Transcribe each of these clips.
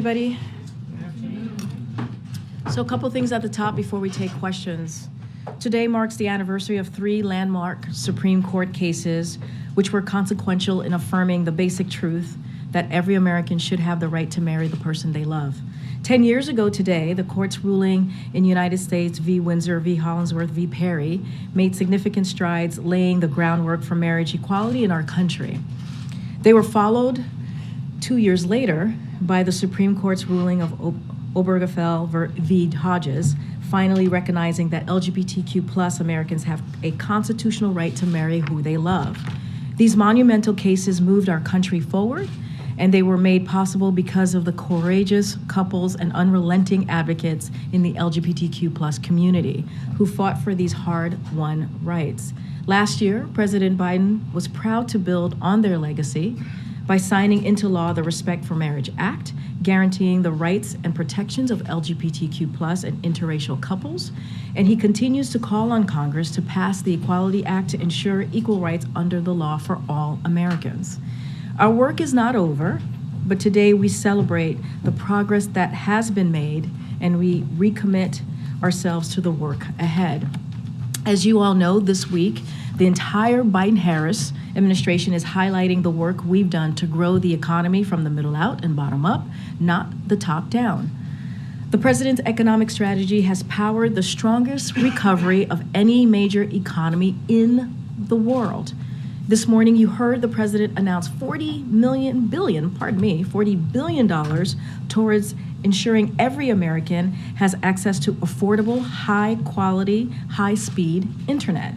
everybody. So a couple things at the top before we take questions. Today marks the anniversary of 3 landmark Supreme Court cases which were consequential in affirming the basic truth that every American should have the right to marry the person they love. 10 years ago today, the court's ruling in United States v. Windsor v. Hollingsworth v. Perry made significant strides laying the groundwork for marriage equality in our country. They were followed 2 years later by the Supreme Court's ruling of Obergefell v. Hodges, finally recognizing that LGBTQ+ Americans have a constitutional right to marry who they love. These monumental cases moved our country forward, and they were made possible because of the courageous couples and unrelenting advocates in the LGBTQ+ community who fought for these hard-won rights. Last year, President Biden was proud to build on their legacy by signing into law the Respect for Marriage Act, guaranteeing the rights and protections of LGBTQ+ and interracial couples, and he continues to call on Congress to pass the Equality Act to ensure equal rights under the law for all Americans. Our work is not over, but today we celebrate the progress that has been made, and we recommit ourselves to the work ahead. As you all know, this week, the entire Biden-Harris administration is highlighting the work we've done to grow the economy from the middle out and bottom up, not the top down. The president's economic strategy has powered the strongest recovery of any major economy in the world. This morning, you heard the president announce $40 billion towards ensuring every American has access to affordable, high-quality, high-speed internet.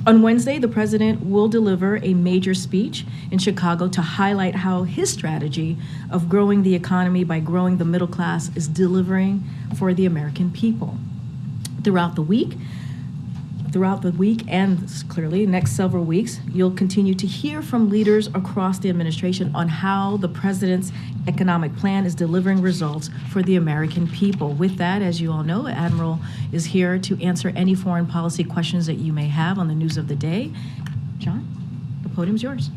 On Wednesday, the president will deliver a major speech in Chicago to highlight how his strategy of growing the economy by growing the middle class is delivering for the American people. Throughout the week and clearly next several weeks, you'll continue to hear from leaders across the administration on how the president's economic plan is delivering results for the American people. With that, as you all know, Admiral is here to answer any foreign policy questions that you may have on the news of the day. John, the podium's yours.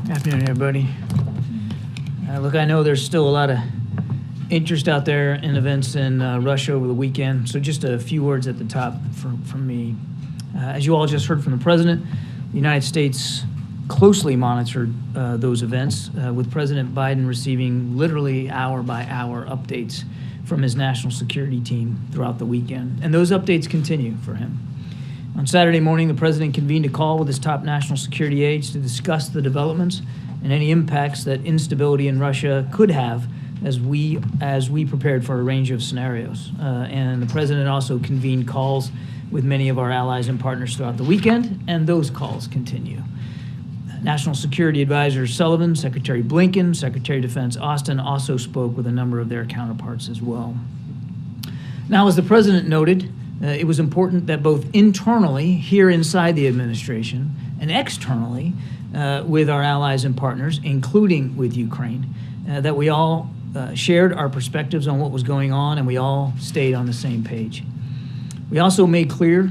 Good afternoon, everybody. Look, I know there's still a lot of interest out there in events in Russia over the weekend, so just a few words at the top from me. As you all just heard from the president, the United States closely monitored those events, with President Biden receiving literally hour-by-hour updates from his national security team throughout the weekend, and those updates continue for him. On Saturday morning, the president convened a call with his top national security aides to discuss the developments and any impacts that instability in Russia could have as we prepared for a range of scenarios. And the president also convened calls with many of our allies and partners throughout the weekend, and those calls continue. National Security Advisor Sullivan, Secretary Blinken, Secretary of Defense Austin also spoke with a number of their counterparts as well. Now, as the president noted, it was important that both internally, here inside the administration, and externally, with our allies and partners, including with Ukraine, that we all shared our perspectives on what was going on, and we all stayed on the same page. We also made clear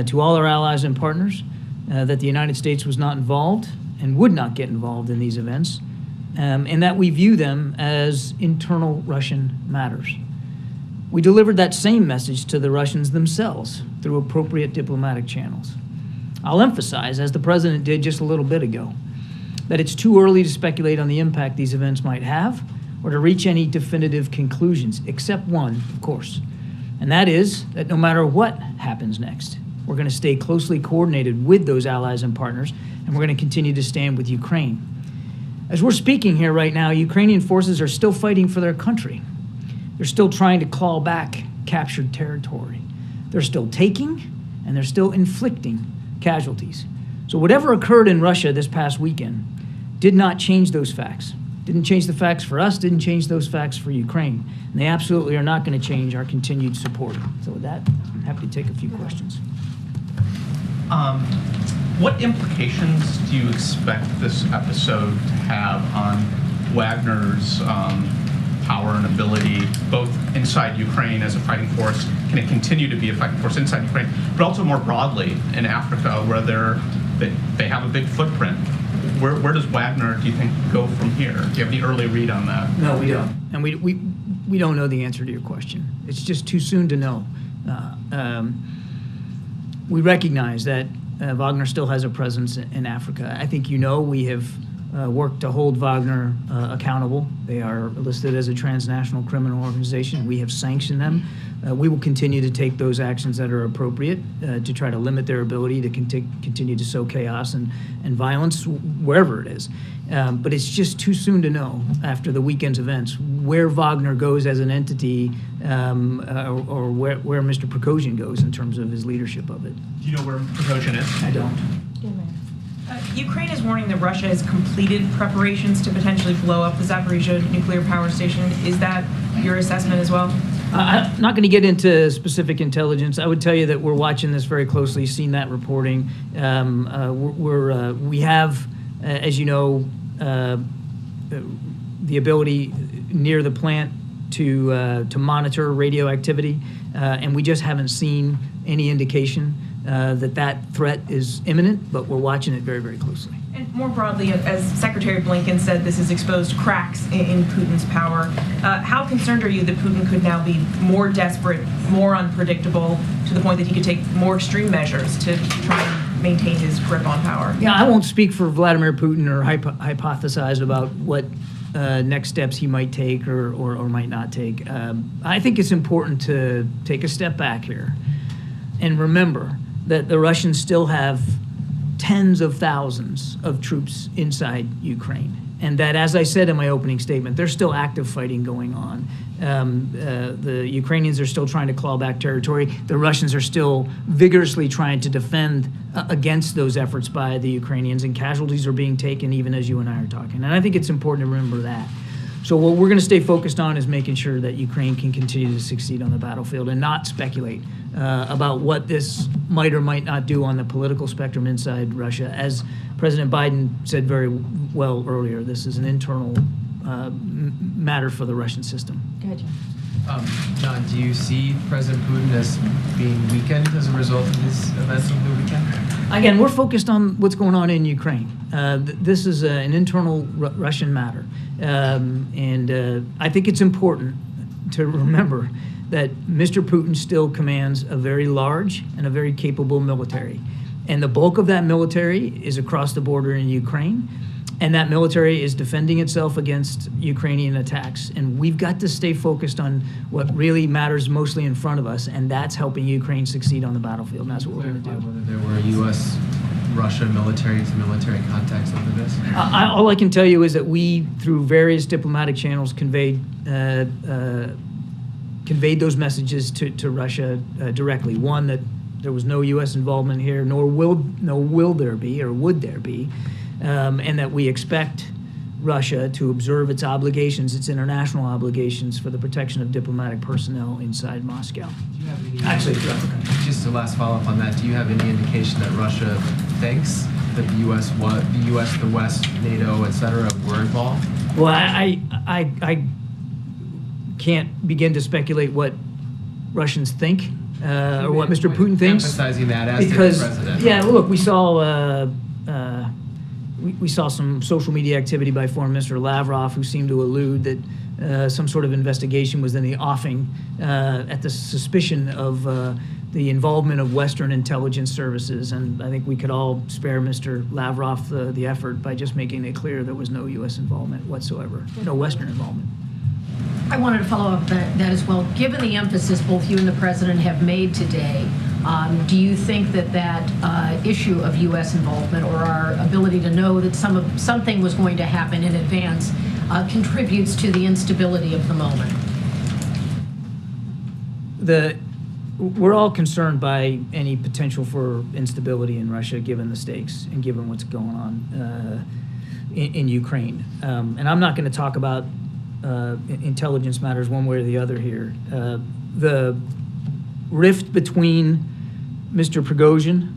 to all our allies and partners that the United States was not involved and would not get involved in these events, and that we view them as internal Russian matters. We delivered that same message to the Russians themselves through appropriate diplomatic channels. I'll emphasize, as the president did just a little bit ago, that it's too early to speculate on the impact these events might have or to reach any definitive conclusions, except one, of course, and that is that no matter what happens next, we're going to stay closely coordinated with those allies and partners, and we're going to continue to stand with Ukraine. As we're speaking here right now, Ukrainian forces are still fighting for their country. They're still trying to claw back captured territory. They're still taking, and they're still inflicting casualties. So whatever occurred in Russia this past weekend did not change those facts. Didn't change the facts for us, didn't change those facts for Ukraine. And they absolutely are not going to change our continued support. So with that, I'm happy to take a few questions. What implications do you expect this episode to have on Wagner's power and ability, both inside Ukraine as a fighting force? Can it continue to be a fighting force inside Ukraine, but also more broadly in Africa, where they have a big footprint? where does Wagner, do you think, go from here? Do you have any early read on that? No, we don't. And we don't know the answer to your question. It's just too soon to know. We recognize that Wagner still has a presence in Africa. I think we have worked to hold Wagner accountable. They are listed as a transnational criminal organization. We have sanctioned them. We will continue to take those actions that are appropriate to try to limit their ability to continue to sow chaos and violence wherever it is. But it's just too soon to know after the weekend's events where Wagner goes as an entity or where Mr. Prigozhin goes in terms of his leadership of it. Do you know where Prigozhin is? I don't. Ukraine is warning that Russia has completed preparations to potentially blow up the Zaporizhzhia nuclear power station. Is that your assessment as well? I'm not going to get into specific intelligence. I would tell you that we're watching this very closely, seen that reporting. We have, as you know, the ability near the plant to monitor radioactivity, and we just haven't seen any indication that threat is imminent, but we're watching it very, very closely. And more broadly, as Secretary Blinken said, this has exposed cracks in Putin's power. How concerned are you that Putin could now be more desperate, more unpredictable, to the point that he could take more extreme measures to try and maintain his grip on power? Yeah, I won't speak for Vladimir Putin or hypothesize about what next steps he might take or might not take. I think it's important to take a step back here and remember that the Russians still have tens of thousands of troops inside Ukraine. And that, as I said in my opening statement, there's still active fighting going on. The Ukrainians are still trying to claw back territory. The Russians are still vigorously trying to defend against those efforts by the Ukrainians, and casualties are being taken even as you and I are talking. And I think it's important to remember that. So what we're going to stay focused on is making sure that Ukraine can continue to succeed on the battlefield and not speculate about what this might or might not do on the political spectrum inside Russia. As President Biden said very well earlier, this is an internal matter for the Russian system. Go ahead, John. John, do you see President Putin as being weakened as a result of these events over the weekend? Again, we're focused on what's going on in Ukraine. This is an internal Russian matter. And I think it's important to remember that Mr. Putin still commands a very large and a very capable military. And the bulk of that military is across the border in Ukraine. And that military is defending itself against Ukrainian attacks. And we've got to stay focused on what really matters mostly in front of us, and that's helping Ukraine succeed on the battlefield. And that's what we're going to do. Whether there were U.S.-Russia military-to-military contacts over this? All I can tell you is that we, through various diplomatic channels, conveyed those messages to Russia directly. One, that there was no U.S. involvement here, nor will there be, or would there be, and that we expect Russia to observe its obligations, its international obligations for the protection of diplomatic personnel inside Moscow. Do you have any, Actually, throughout the country. just a last follow-up on that, do you have any indication that Russia thinks that the U.S., the West, NATO, et cetera, were involved? Well, I can't begin to speculate what Russians think or what Mr. Putin thinks. Emphasizing that as Because, the president. yeah, look, we saw some social media activity by Foreign Minister Lavrov, who seemed to allude that some sort of investigation was in the offing at the suspicion of the involvement of Western intelligence services. And I think we could all spare Mr. Lavrov the effort by just making it clear there was no U.S. involvement whatsoever, no Western involvement. I wanted to follow up that as well. Given the emphasis both you and the president have made today, do you think that issue of U.S. involvement, or our ability to know that something was going to happen in advance, contributes to the instability of the moment? We're all concerned by any potential for instability in Russia, given the stakes and given what's going on in Ukraine. And I'm not going to talk about intelligence matters one way or the other here. The rift between Mr. Prigozhin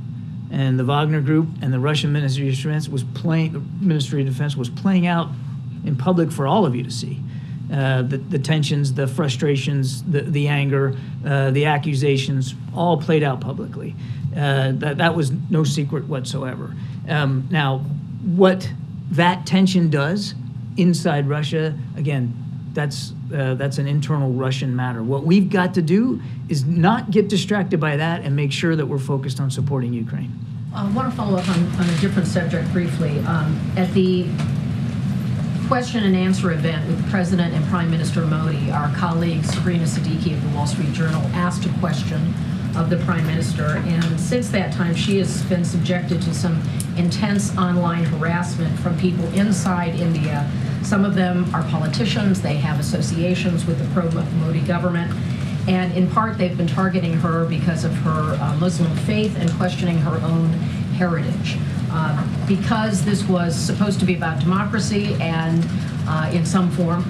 and the Wagner Group and the Russian Ministry of Defense was playing out in public for all of you to see. The tensions, the frustrations, the anger, the accusations, all played out publicly. That was no secret whatsoever. Now, what that tension does inside Russia, again, that's an internal Russian matter. What we've got to do is not get distracted by that and make sure that we're focused on supporting Ukraine. I want to follow up on a different subject briefly. At the question and answer event with the President and Prime Minister Modi, our colleague Sabrina Siddiqui of the Wall Street Journal asked a question of the Prime Minister, and since that time she has been subjected to some intense online harassment from people inside India. Some of them are politicians, they have associations with the pro-Modi government, and in part they've been targeting her because of her Muslim faith and questioning her own heritage. Because this was supposed to be about democracy and in some form,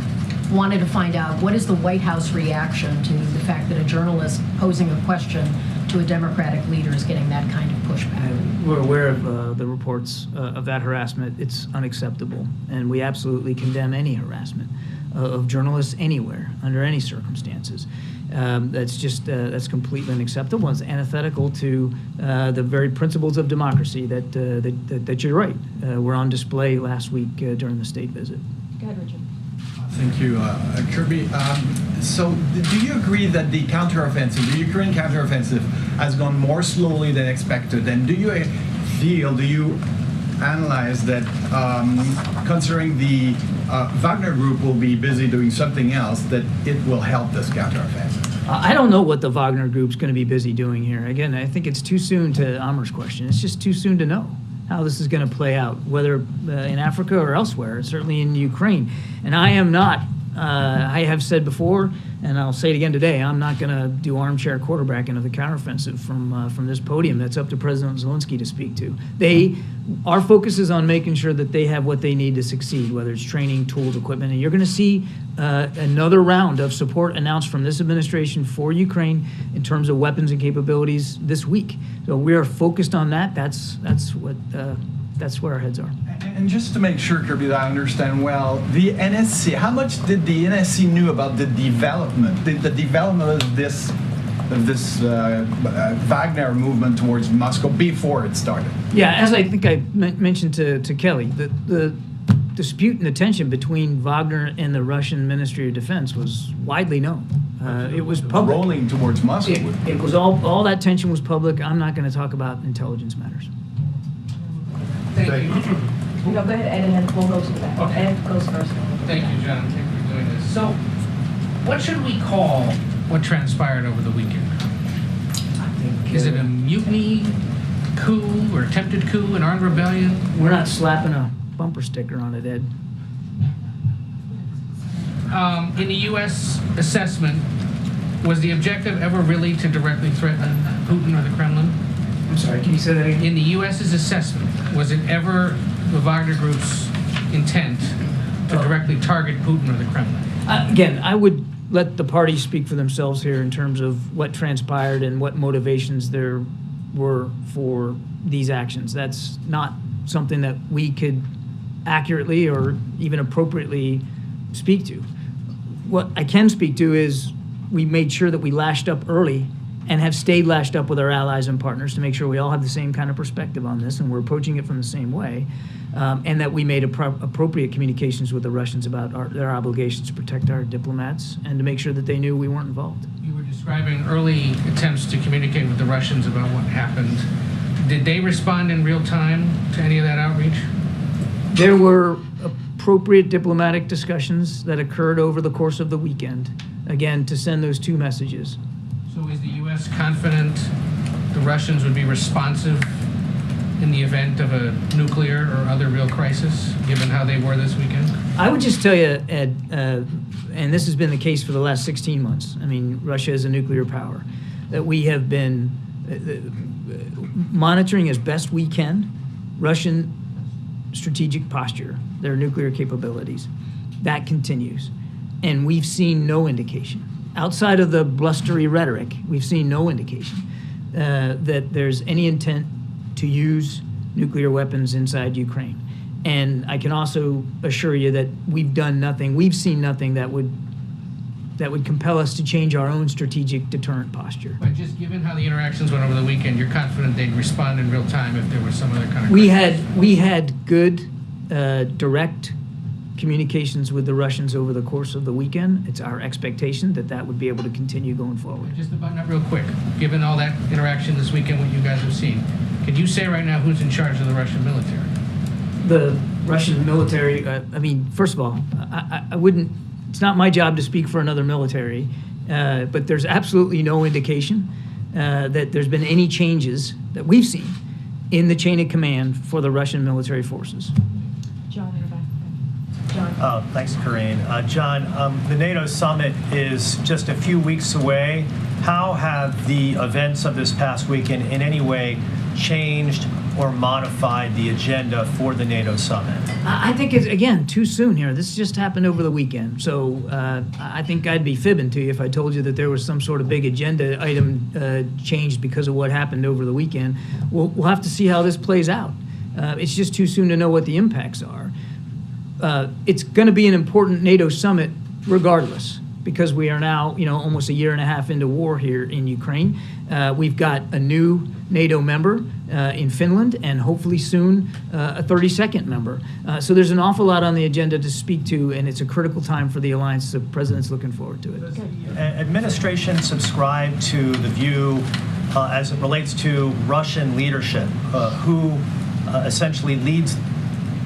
wanted to find out what is the White House reaction to the fact that a journalist posing a question to a Democratic leader is getting that kind of pushback. We're aware of the reports of that harassment. It's unacceptable, and we absolutely condemn any harassment of journalists anywhere, under any circumstances. That's completely unacceptable. It's antithetical to the very principles of democracy that you're right, were on display last week during the state visit. Go ahead, Richard. Thank you, Kirby. So, do you agree that the counteroffensive, the Ukraine counteroffensive, has gone more slowly than expected? And do you analyze that, considering the Wagner Group will be busy doing something else, that it will help this counteroffensive? I don't know what the Wagner Group's going to be busy doing here. Again, I think it's too soon to Amar's question. It's just too soon to know how this is going to play out, whether in Africa or elsewhere, certainly in Ukraine. And I am not, I have said before, and I'll say it again today, I'm not going to do armchair quarterbacking of the counteroffensive from this podium. That's up to President Zelensky to speak to. Our focus is on making sure that they have what they need to succeed, whether it's training, tools, equipment. And you're going to see another round of support announced from this administration for Ukraine in terms of weapons and capabilities this week. So we are focused on that. That's where our heads are. And just to make sure, Kirby, that I understand well, the NSC, how much did the NSC knew about the development of this Wagner movement towards Moscow before it started? Yeah, as I think I mentioned to Kelly, the dispute and the tension between Wagner and the Russian Ministry of Defense was widely known. It was public. Rolling towards Moscow. It was all that tension was public. I'm not going to talk about intelligence matters. Thank you. No, go ahead, Ed, and then we'll go to the back. Okay. Ed goes first. Thank you, John. Thank you for doing this. So, what should we call what transpired over the weekend? I think, Is it a mutiny, coup, or attempted coup, an armed rebellion? We're not slapping a bumper sticker on it, Ed. In the U.S. assessment, was the objective ever really to directly threaten Putin or the Kremlin? I'm sorry, can you say that again? In the U.S.'s assessment, was it ever the Wagner Group's intent to directly target Putin or the Kremlin? Again, I would let the parties speak for themselves here in terms of what transpired and what motivations there were for these actions. That's not something that we could accurately or even appropriately speak to. What I can speak to is we made sure that we lashed up early and have stayed lashed up with our allies and partners to make sure we all have the same kind of perspective on this and we're approaching it from the same way, and that we made appropriate communications with the Russians about their obligations to protect our diplomats and to make sure that they knew we weren't involved. You were describing early attempts to communicate with the Russians about what happened. Did they respond in real time to any of that outreach? There were appropriate diplomatic discussions that occurred over the course of the weekend, again, to send those two messages. So is the U.S. confident the Russians would be responsive in the event of a nuclear or other real crisis, given how they were this weekend? I would just tell you, Ed, and this has been the case for the last 16 months. I mean, Russia is a nuclear power, that we have been monitoring as best we can Russian strategic posture, their nuclear capabilities. That continues. And we've seen no indication. Outside of the blustery rhetoric, we've seen no indication that there's any intent to use nuclear weapons inside Ukraine. And I can also assure you that we've done nothing, we've seen nothing that would compel us to change our own strategic deterrent posture. But just given how the interactions went over the weekend, you're confident they'd respond in real time if there was some other kind of We crisis? had good direct communications with the Russians over the course of the weekend. It's our expectation that that would be able to continue going forward. Just to button up real quick, given all that interaction this weekend, what you guys have seen, can you say right now who's in charge of the Russian military? The Russian military, I mean, first of all, I wouldn't, it's not my job to speak for another military, but there's absolutely no indication that there's been any changes that we've seen in the chain of command for the Russian military forces. John, in the back. John. Thanks, Corinne. John, the NATO summit is just a few weeks away. How have the events of this past weekend in any way changed or modified the agenda for the NATO summit? I think it's, again, too soon here. This just happened over the weekend. So I think I'd be fibbing to you if I told you that there was some sort of big agenda item changed because of what happened over the weekend. We'll have to see how this plays out. It's just too soon to know what the impacts are. It's going to be an important NATO summit regardless, because we are now, almost a year and a half into war here in Ukraine. We've got a new NATO member in Finland, and hopefully soon a 32nd member. So there's an awful lot on the agenda to speak to, and it's a critical time for the alliance. The president's looking forward to it. Does the administration subscribe to the view, as it relates to Russian leadership, who essentially leads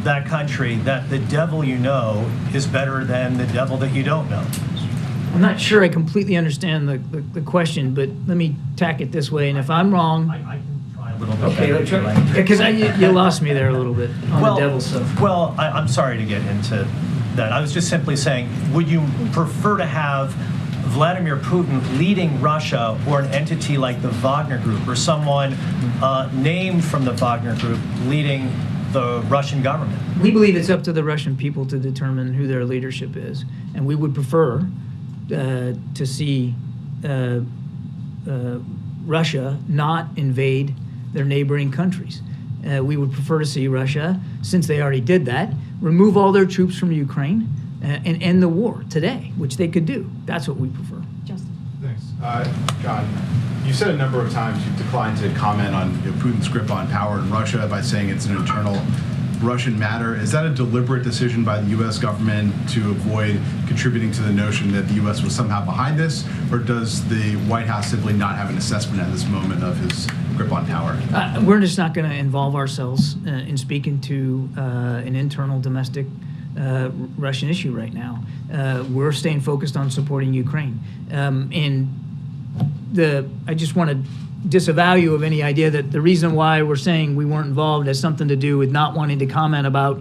that country, that the devil you know is better than the devil that you don't know? I'm not sure I completely understand the question, but let me tack it this way, and if I'm wrong... I can try a little bit. Okay, because you lost me there a little bit on the devil stuff. Well, I'm sorry to get into that. I was just simply saying, would you prefer to have Vladimir Putin leading Russia, or an entity like the Wagner Group, or someone named from the Wagner Group leading the Russian government? We believe it's up to the Russian people to determine who their leadership is, and we would prefer to see Russia not invade their neighboring countries. We would prefer to see Russia, since they already did that, remove all their troops from Ukraine and end the war today, which they could do. That's what we prefer. Justin. Thanks. John, you said a number of times you've declined to comment on Putin's grip on power in Russia by saying it's an internal Russian matter. Is that a deliberate decision by the U.S. government to avoid contributing to the notion that the U.S. was somehow behind this, or does the White House simply not have an assessment at this moment of his grip on power? We're just not going to involve ourselves in speaking to an internal domestic Russian issue right now. We're staying focused on supporting Ukraine. I just want to disavow you of any idea that the reason why we're saying we weren't involved has something to do with not wanting to comment about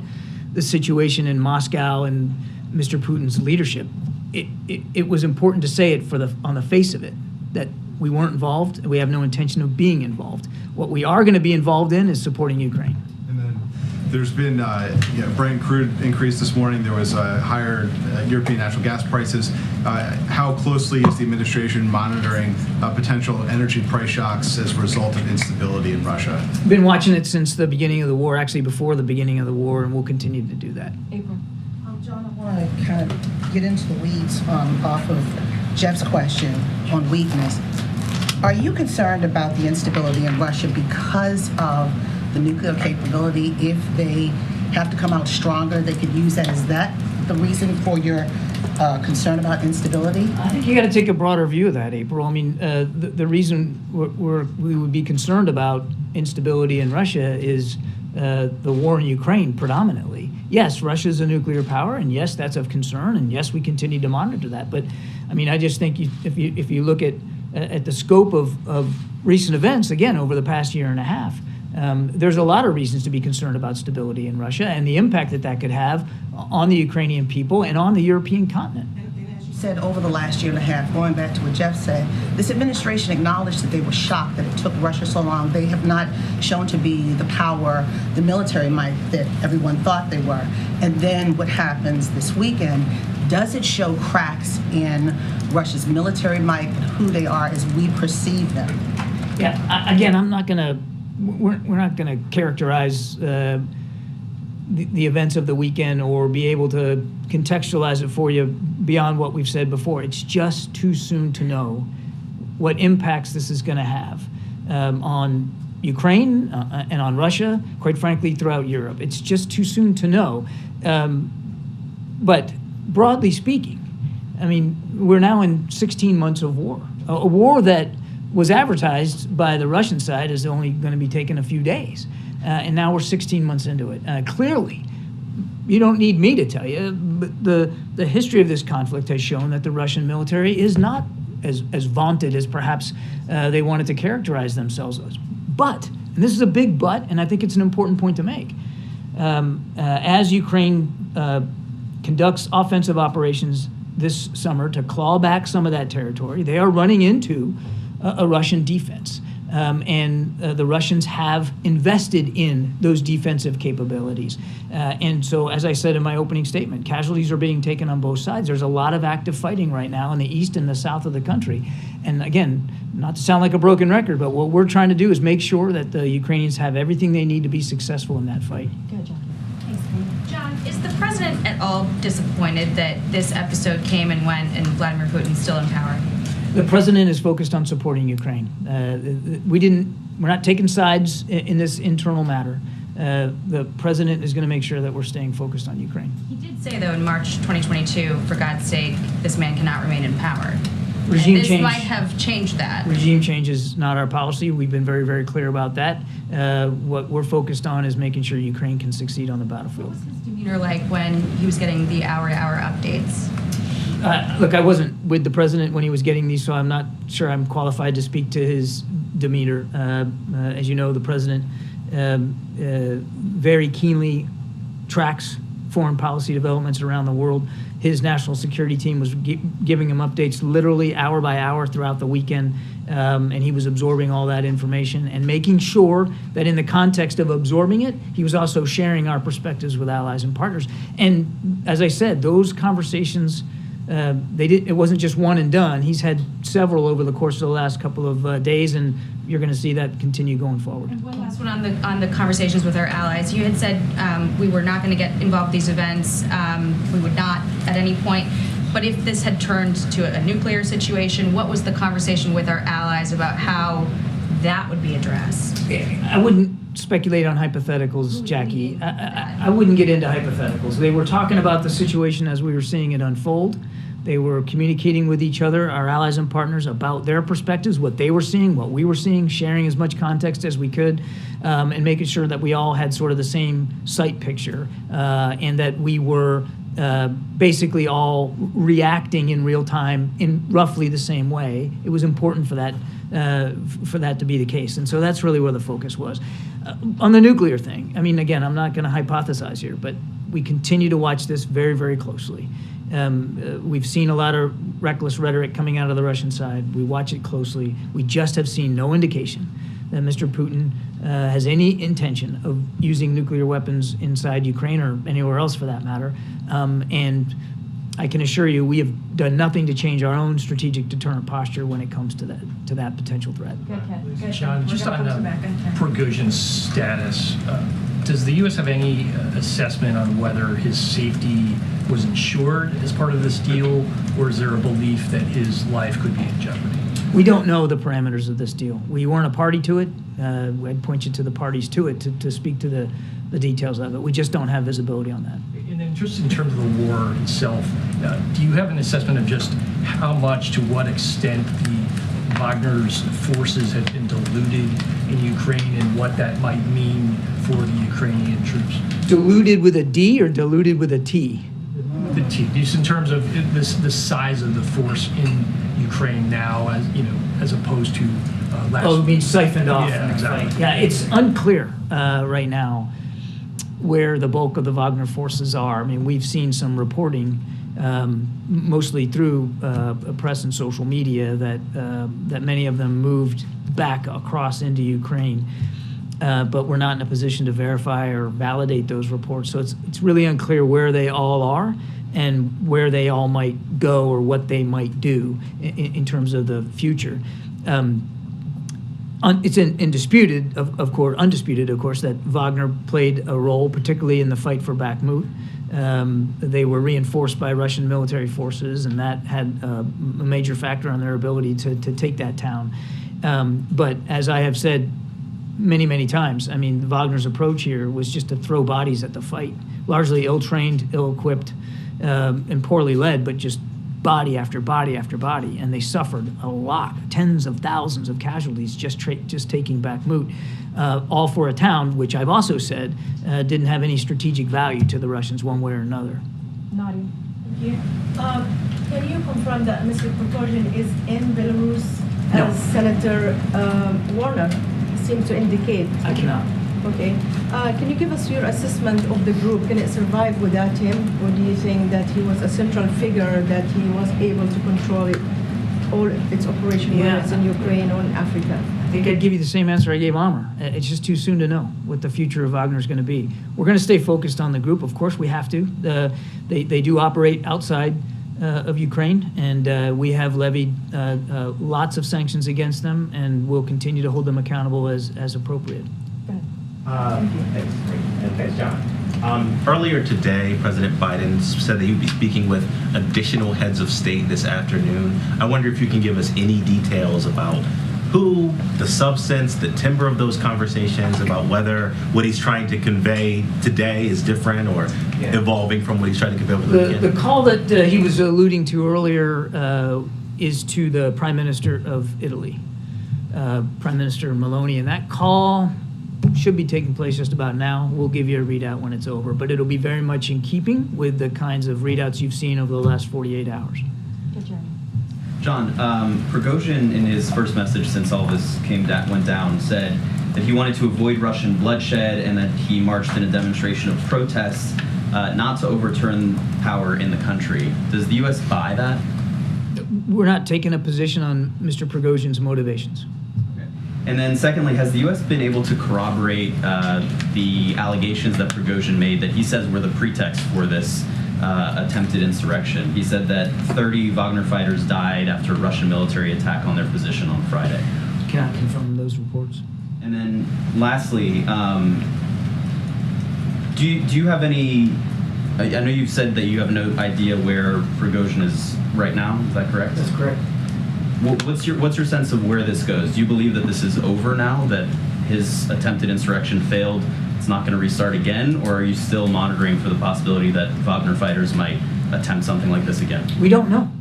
the situation in Moscow and Mr. Putin's leadership. It was important to say it on the face of it, that we weren't involved, and we have no intention of being involved. What we are going to be involved in is supporting Ukraine. There's been Brent crude increase this morning. There was higher European natural gas prices. How closely is the administration monitoring potential energy price shocks as a result of instability in Russia? Been watching it since the beginning of the war, actually before the beginning of the war, and we'll continue to do that. April. John, I want to kind of get into the weeds off of Jeff's question on weakness. Are you concerned about the instability in Russia because of the nuclear capability? If they have to come out stronger, they could use that. Is that the reason for your concern about instability? I think you got to take a broader view of that, April. I mean, the reason we would be concerned about instability in Russia is the war in Ukraine predominantly. Yes, Russia's a nuclear power, and yes, that's of concern, and yes, we continue to monitor that. But I mean, I just think if you look at the scope of recent events, again, over the past year and a half, there's a lot of reasons to be concerned about stability in Russia and the impact that could have on the Ukrainian people and on the European continent. And as you said, over the last year and a half, going back to what Jeff said, this administration acknowledged that they were shocked that it took Russia so long. They have not shown to be the power, the military might that everyone thought they were. And then what happens this weekend, does it show cracks in Russia's military might and who they are as we perceive them? Yeah, again, we're not going to characterize the events of the weekend or be able to contextualize it for you beyond what we've said before. It's just too soon to know what impacts this is going to have on Ukraine and on Russia, quite frankly, throughout Europe. It's just too soon to know. But broadly speaking, I mean, we're now in 16 months of war, a war that was advertised by the Russian side as only going to be taking a few days. And now we're 16 months into it. Clearly, you don't need me to tell you, but the history of this conflict has shown that the Russian military is not as vaunted as perhaps they wanted to characterize themselves as. But, and this is a big but, and I think it's an important point to make, as Ukraine conducts offensive operations this summer to claw back some of that territory, they are running into a Russian defense. And the Russians have invested in those defensive capabilities. And so, as I said in my opening statement, casualties are being taken on both sides. There's a lot of active fighting right now in the east and the south of the country. And again, not to sound like a broken record, but what we're trying to do is make sure that the Ukrainians have everything they need to be successful in that fight. John, is the president at all disappointed that this episode came and went and Vladimir Putin's still in power? The president is focused on supporting Ukraine. We're not taking sides in this internal matter. The president is going to make sure that we're staying focused on Ukraine. He did say, though, in March 2022, for God's sake, this man cannot remain in power. Regime and this change might have changed that. Regime change is not our policy. We've been very, very clear about that. What we're focused on is making sure Ukraine can succeed on the battlefield. What was his demeanor like when he was getting the hour-to-hour updates? Look, I wasn't with the president when he was getting these, so I'm not sure I'm qualified to speak to his demeanor. As you know, the president very keenly tracks foreign policy developments around the world. His national security team was giving him updates literally hour by hour throughout the weekend, and he was absorbing all that information and making sure that in the context of absorbing it, he was also sharing our perspectives with allies and partners. And as I said, those conversations, it wasn't just one and done. He's had several over the course of the last couple of days, and you're going to see that continue going forward. And one last one on the conversations with our allies. You had said we were not going to get involved in these events. We would not at any point. But if this had turned to a nuclear situation, what was the conversation with our allies about how that would be addressed? I wouldn't speculate on hypotheticals, Jackie. I wouldn't get into hypotheticals. They were talking about the situation as we were seeing it unfold. They were communicating with each other, our allies and partners, about their perspectives, what they were seeing, what we were seeing, sharing as much context as we could, and making sure that we all had sort of the same sight picture, and that we were basically all reacting in real time in roughly the same way. It was important for that to be the case, and so that's really where the focus was. On the nuclear thing, I mean, again, I'm not going to hypothesize here, but we continue to watch this very, very closely. We've seen a lot of reckless rhetoric coming out of the Russian side. We watch it closely. We just have seen no indication that Mr. Putin has any intention of using nuclear weapons inside Ukraine or anywhere else for that matter. And I can assure you we have done nothing to change our own strategic deterrent posture when it comes to that potential threat. John, just on Prigozhin's status, does the U.S. have any assessment on whether his safety was ensured as part of this deal, or is there a belief that his life could be in jeopardy? We don't know the parameters of this deal. We weren't a party to it. I'd point you to the parties to it to speak to the details of it. We just don't have visibility on that. And then just in terms of the war itself, do you have an assessment of just how much, to what extent the Wagner's forces have been diluted in Ukraine and what that might mean for the Ukrainian troops? Diluted with a D or diluted with a T? The T. Just in terms of the size of the force in Ukraine now, as opposed to last. Oh, it means siphoned off. Yeah, exactly. Yeah, it's unclear right now where the bulk of the Wagner forces are. I mean, we've seen some reporting, mostly through press and social media, that many of them moved back across into Ukraine. But we're not in a position to verify or validate those reports. So it's really unclear where they all are and where they all might go or what they might do in terms of the future. It's undisputed, of course, that Wagner played a role, particularly in the fight for Bakhmut. They were reinforced by Russian military forces, and that had a major factor on their ability to take that town. But as I have said many, many times. I mean, Wagner's approach here was just to throw bodies at the fight, largely ill-trained, ill-equipped, and poorly led, but just body after body after body, and they suffered a lot, tens of thousands of casualties just taking Bakhmut, all for a town which I've also said didn't have any strategic value to the Russians one way or another. Nadia. Thank you. Can you confirm that Mr. Prigozhin is in Belarus No. as Senator Warner seemed to indicate? I cannot. Okay. Can you give us your assessment of the group? Can it survive without him? Or do you think that he was a central figure, that he was able to control it, all its operation, whether it's in Ukraine or in Africa? I think I'd give you the same answer I gave Amr. It's just too soon to know what the future of Wagner is going to be. We're going to stay focused on the group. Of course, we have to. They do operate outside of Ukraine, and we have levied lots of sanctions against them, and we'll continue to hold them accountable as appropriate. Thanks, John. Earlier today, President Biden said that he would be speaking with additional heads of state this afternoon. I wonder if you can give us any details about who, the substance, the timbre of those conversations, about whether what he's trying to convey today is different or evolving from what he's trying to convey over the weekend. The call that he was alluding to earlier is to the Prime Minister of Italy, Prime Minister Meloni, and that call should be taking place just about now. We'll give you a readout when it's over, but it'll be very much in keeping with the kinds of readouts you've seen over the last 48 hours. John, Prigozhin, in his first message since all this went down, said that he wanted to avoid Russian bloodshed and that he marched in a demonstration of protests not to overturn power in the country. Does the U.S. buy that? We're not taking a position on Mr. Prigozhin's motivations. And then secondly, has the U.S. been able to corroborate the allegations that Prigozhin made that he says were the pretext for this attempted insurrection? He said that 30 Wagner fighters died after a Russian military attack on their position on Friday. Cannot confirm those reports. And then lastly, do you have any, I know you've said that you have no idea where Prigozhin is right now, is that correct? That's correct. What's your sense of where this goes? Do you believe that this is over now, that his attempted insurrection failed, it's not going to restart again, or are you still monitoring for the possibility that Wagner fighters might attempt something like this again? We don't know.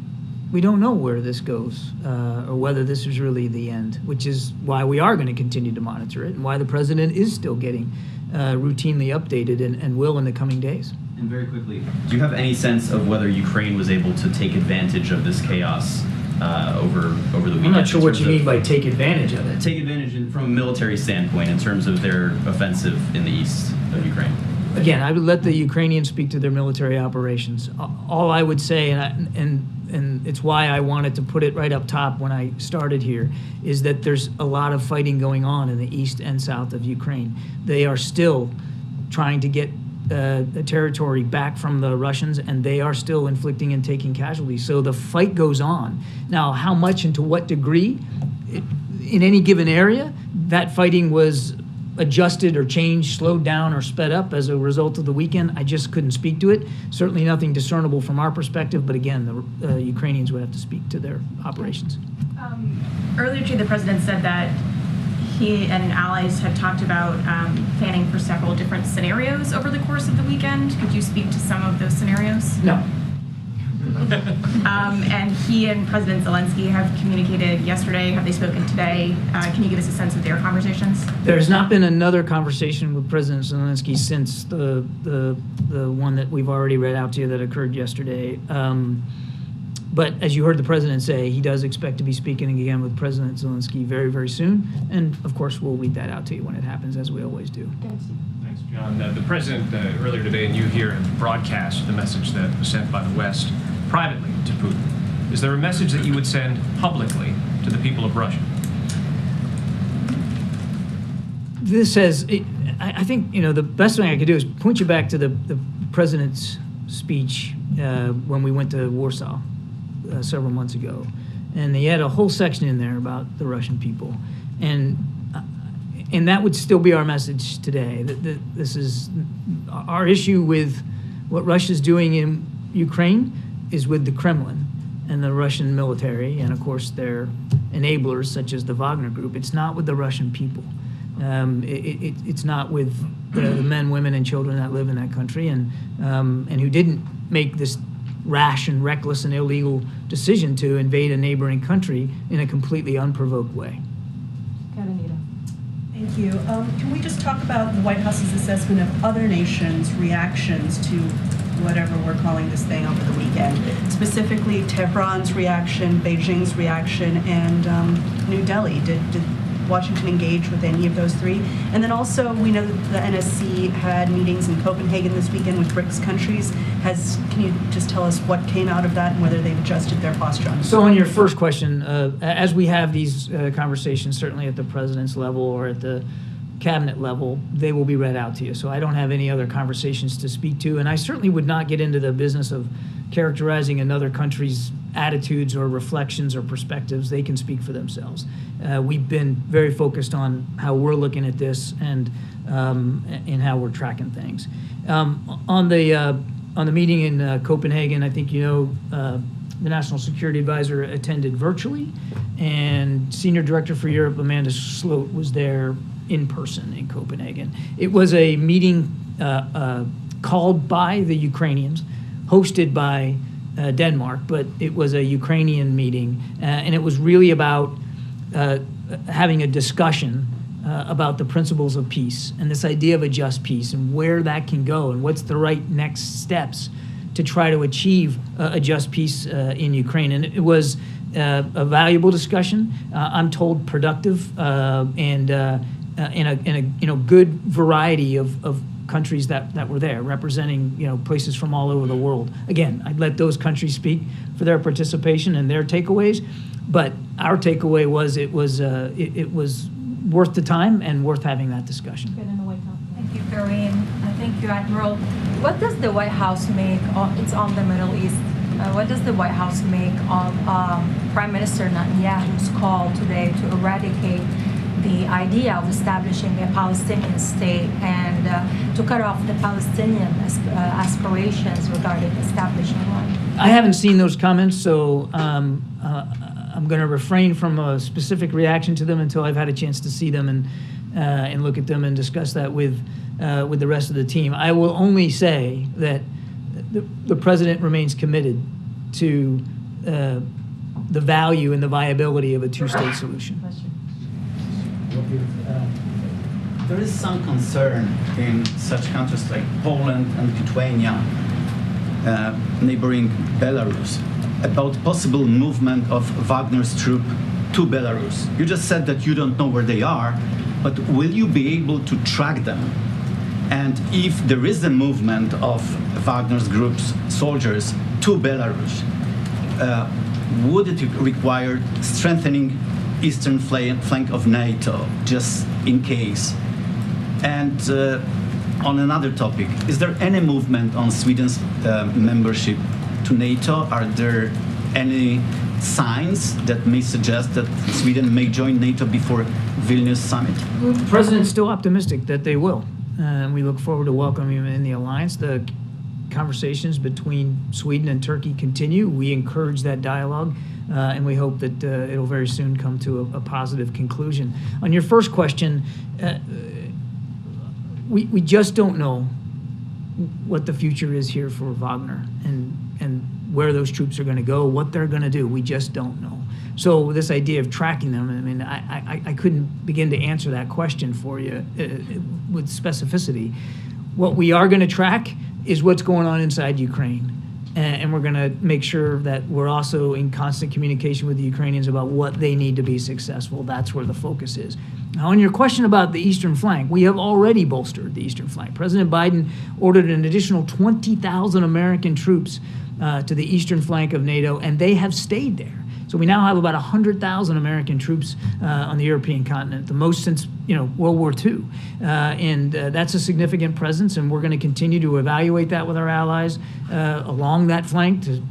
We don't know where this goes or whether this is really the end, which is why we are going to continue to monitor it and why the president is still getting routinely updated and will in the coming days. And very quickly, do you have any sense of whether Ukraine was able to take advantage of this chaos over the weekend? I'm not sure what you mean by take advantage of it. Take advantage from a military standpoint in terms of their offensive in the east of Ukraine. Again, I would let the Ukrainians speak to their military operations. All I would say, and it's why I wanted to put it right up top when I started here, is that there's a lot of fighting going on in the east and south of Ukraine. They are still trying to get the territory back from the Russians, and they are still inflicting and taking casualties. So the fight goes on. Now, how much and to what degree in any given area that fighting was adjusted or changed, slowed down, or sped up as a result of the weekend, I just couldn't speak to it. Certainly nothing discernible from our perspective, but again, the Ukrainians would have to speak to their operations. Earlier today, the president said that he and allies had talked about planning for several different scenarios over the course of the weekend. Could you speak to some of those scenarios? No. And he and President Zelensky have communicated yesterday. Have they spoken today? Can you give us a sense of their conversations? There's not been another conversation with President Zelensky since the one that we've already read out to you that occurred yesterday. But as you heard the president say, he does expect to be speaking again with President Zelensky very, very soon. And of course, we'll read that out to you when it happens, as we always do. Thanks, John. The president earlier today, and you here, have broadcast the message that was sent by the West privately to Putin. Is there a message that you would send publicly to the people of Russia? This says, I think, the best thing I could do is point you back to the president's speech when we went to Warsaw several months ago. And he had a whole section in there about the Russian people. And that would still be our message today. That this is our issue with what Russia's doing in Ukraine is with the Kremlin and the Russian military and, of course, their enablers, such as the Wagner Group. It's not with the Russian people. It's not with the men, women, and children that live in that country, and who didn't make this rash and reckless and illegal decision to invade a neighboring country in a completely unprovoked way. Thank you. Can we just talk about the White House's assessment of other nations' reactions to whatever we're calling this thing over the weekend? Specifically, Tehran's reaction, Beijing's reaction, and New Delhi. Did Washington engage with any of those three? And then also, we know that the NSC had meetings in Copenhagen this weekend with BRICS countries. Can you just tell us what came out of that and whether they've adjusted their posture on it? So on your first question, as we have these conversations, certainly at the president's level or at the cabinet level, they will be read out to you. So I don't have any other conversations to speak to, and I certainly would not get into the business of characterizing another country's attitudes or reflections or perspectives. They can speak for themselves. We've been very focused on how we're looking at this and how we're tracking things. On the meeting in Copenhagen, I think you know the National Security Advisor attended virtually, and Senior Director for Europe, Amanda Sloat, was there in person in Copenhagen. It was a meeting called by the Ukrainians, hosted by Denmark, but it was a Ukrainian meeting, and it was really about having a discussion about the principles of peace and this idea of a just peace and where that can go and what's the right next steps to try to achieve a just peace in Ukraine. And it was a valuable discussion. I'm told productive and in a good variety of countries that were there, representing places from all over the world. Again, I'd let those countries speak for their participation and their takeaways, but our takeaway was it was worth the time and worth having that discussion. Thank you, Karine. Thank you, Admiral. What does the White House make? It's on the Middle East. What does the White House make of Prime Minister Netanyahu's call today to eradicate the idea of establishing a Palestinian state and to cut off the Palestinian aspirations regarding establishing one? I haven't seen those comments, so I'm going to refrain from a specific reaction to them until I've had a chance to see them and look at them and discuss that with the rest of the team. I will only say that the president remains committed to the value and the viability of a two-state solution. There is some concern in such countries like Poland and Lithuania, neighboring Belarus, about possible movement of Wagner's troop to Belarus. You just said that you don't know where they are, but will you be able to track them? And if there is a movement of Wagner's group's soldiers to Belarus, would it require strengthening eastern flank of NATO, just in case? And on another topic, is there any movement on Sweden's membership to NATO? Are there any signs that may suggest that Sweden may join NATO before Vilnius summit? The president's still optimistic that they will. And we look forward to welcoming them in the alliance. The conversations between Sweden and Turkey continue. We encourage that dialogue, and we hope that it'll very soon come to a positive conclusion. On your first question, we just don't know what the future is here for Wagner and where those troops are going to go, what they're going to do. We just don't know. So this idea of tracking them, I mean, I couldn't begin to answer that question for you with specificity. What we are going to track is what's going on inside Ukraine. And we're going to make sure that we're also in constant communication with the Ukrainians about what they need to be successful. That's where the focus is. Now, on your question about the eastern flank, we have already bolstered the eastern flank. President Biden ordered an additional 20,000 American troops to the eastern flank of NATO, and they have stayed there. So we now have about 100,000 American troops on the European continent, the most since World War II, and that's a significant presence. And we're going to continue to evaluate that with our allies along that flank. To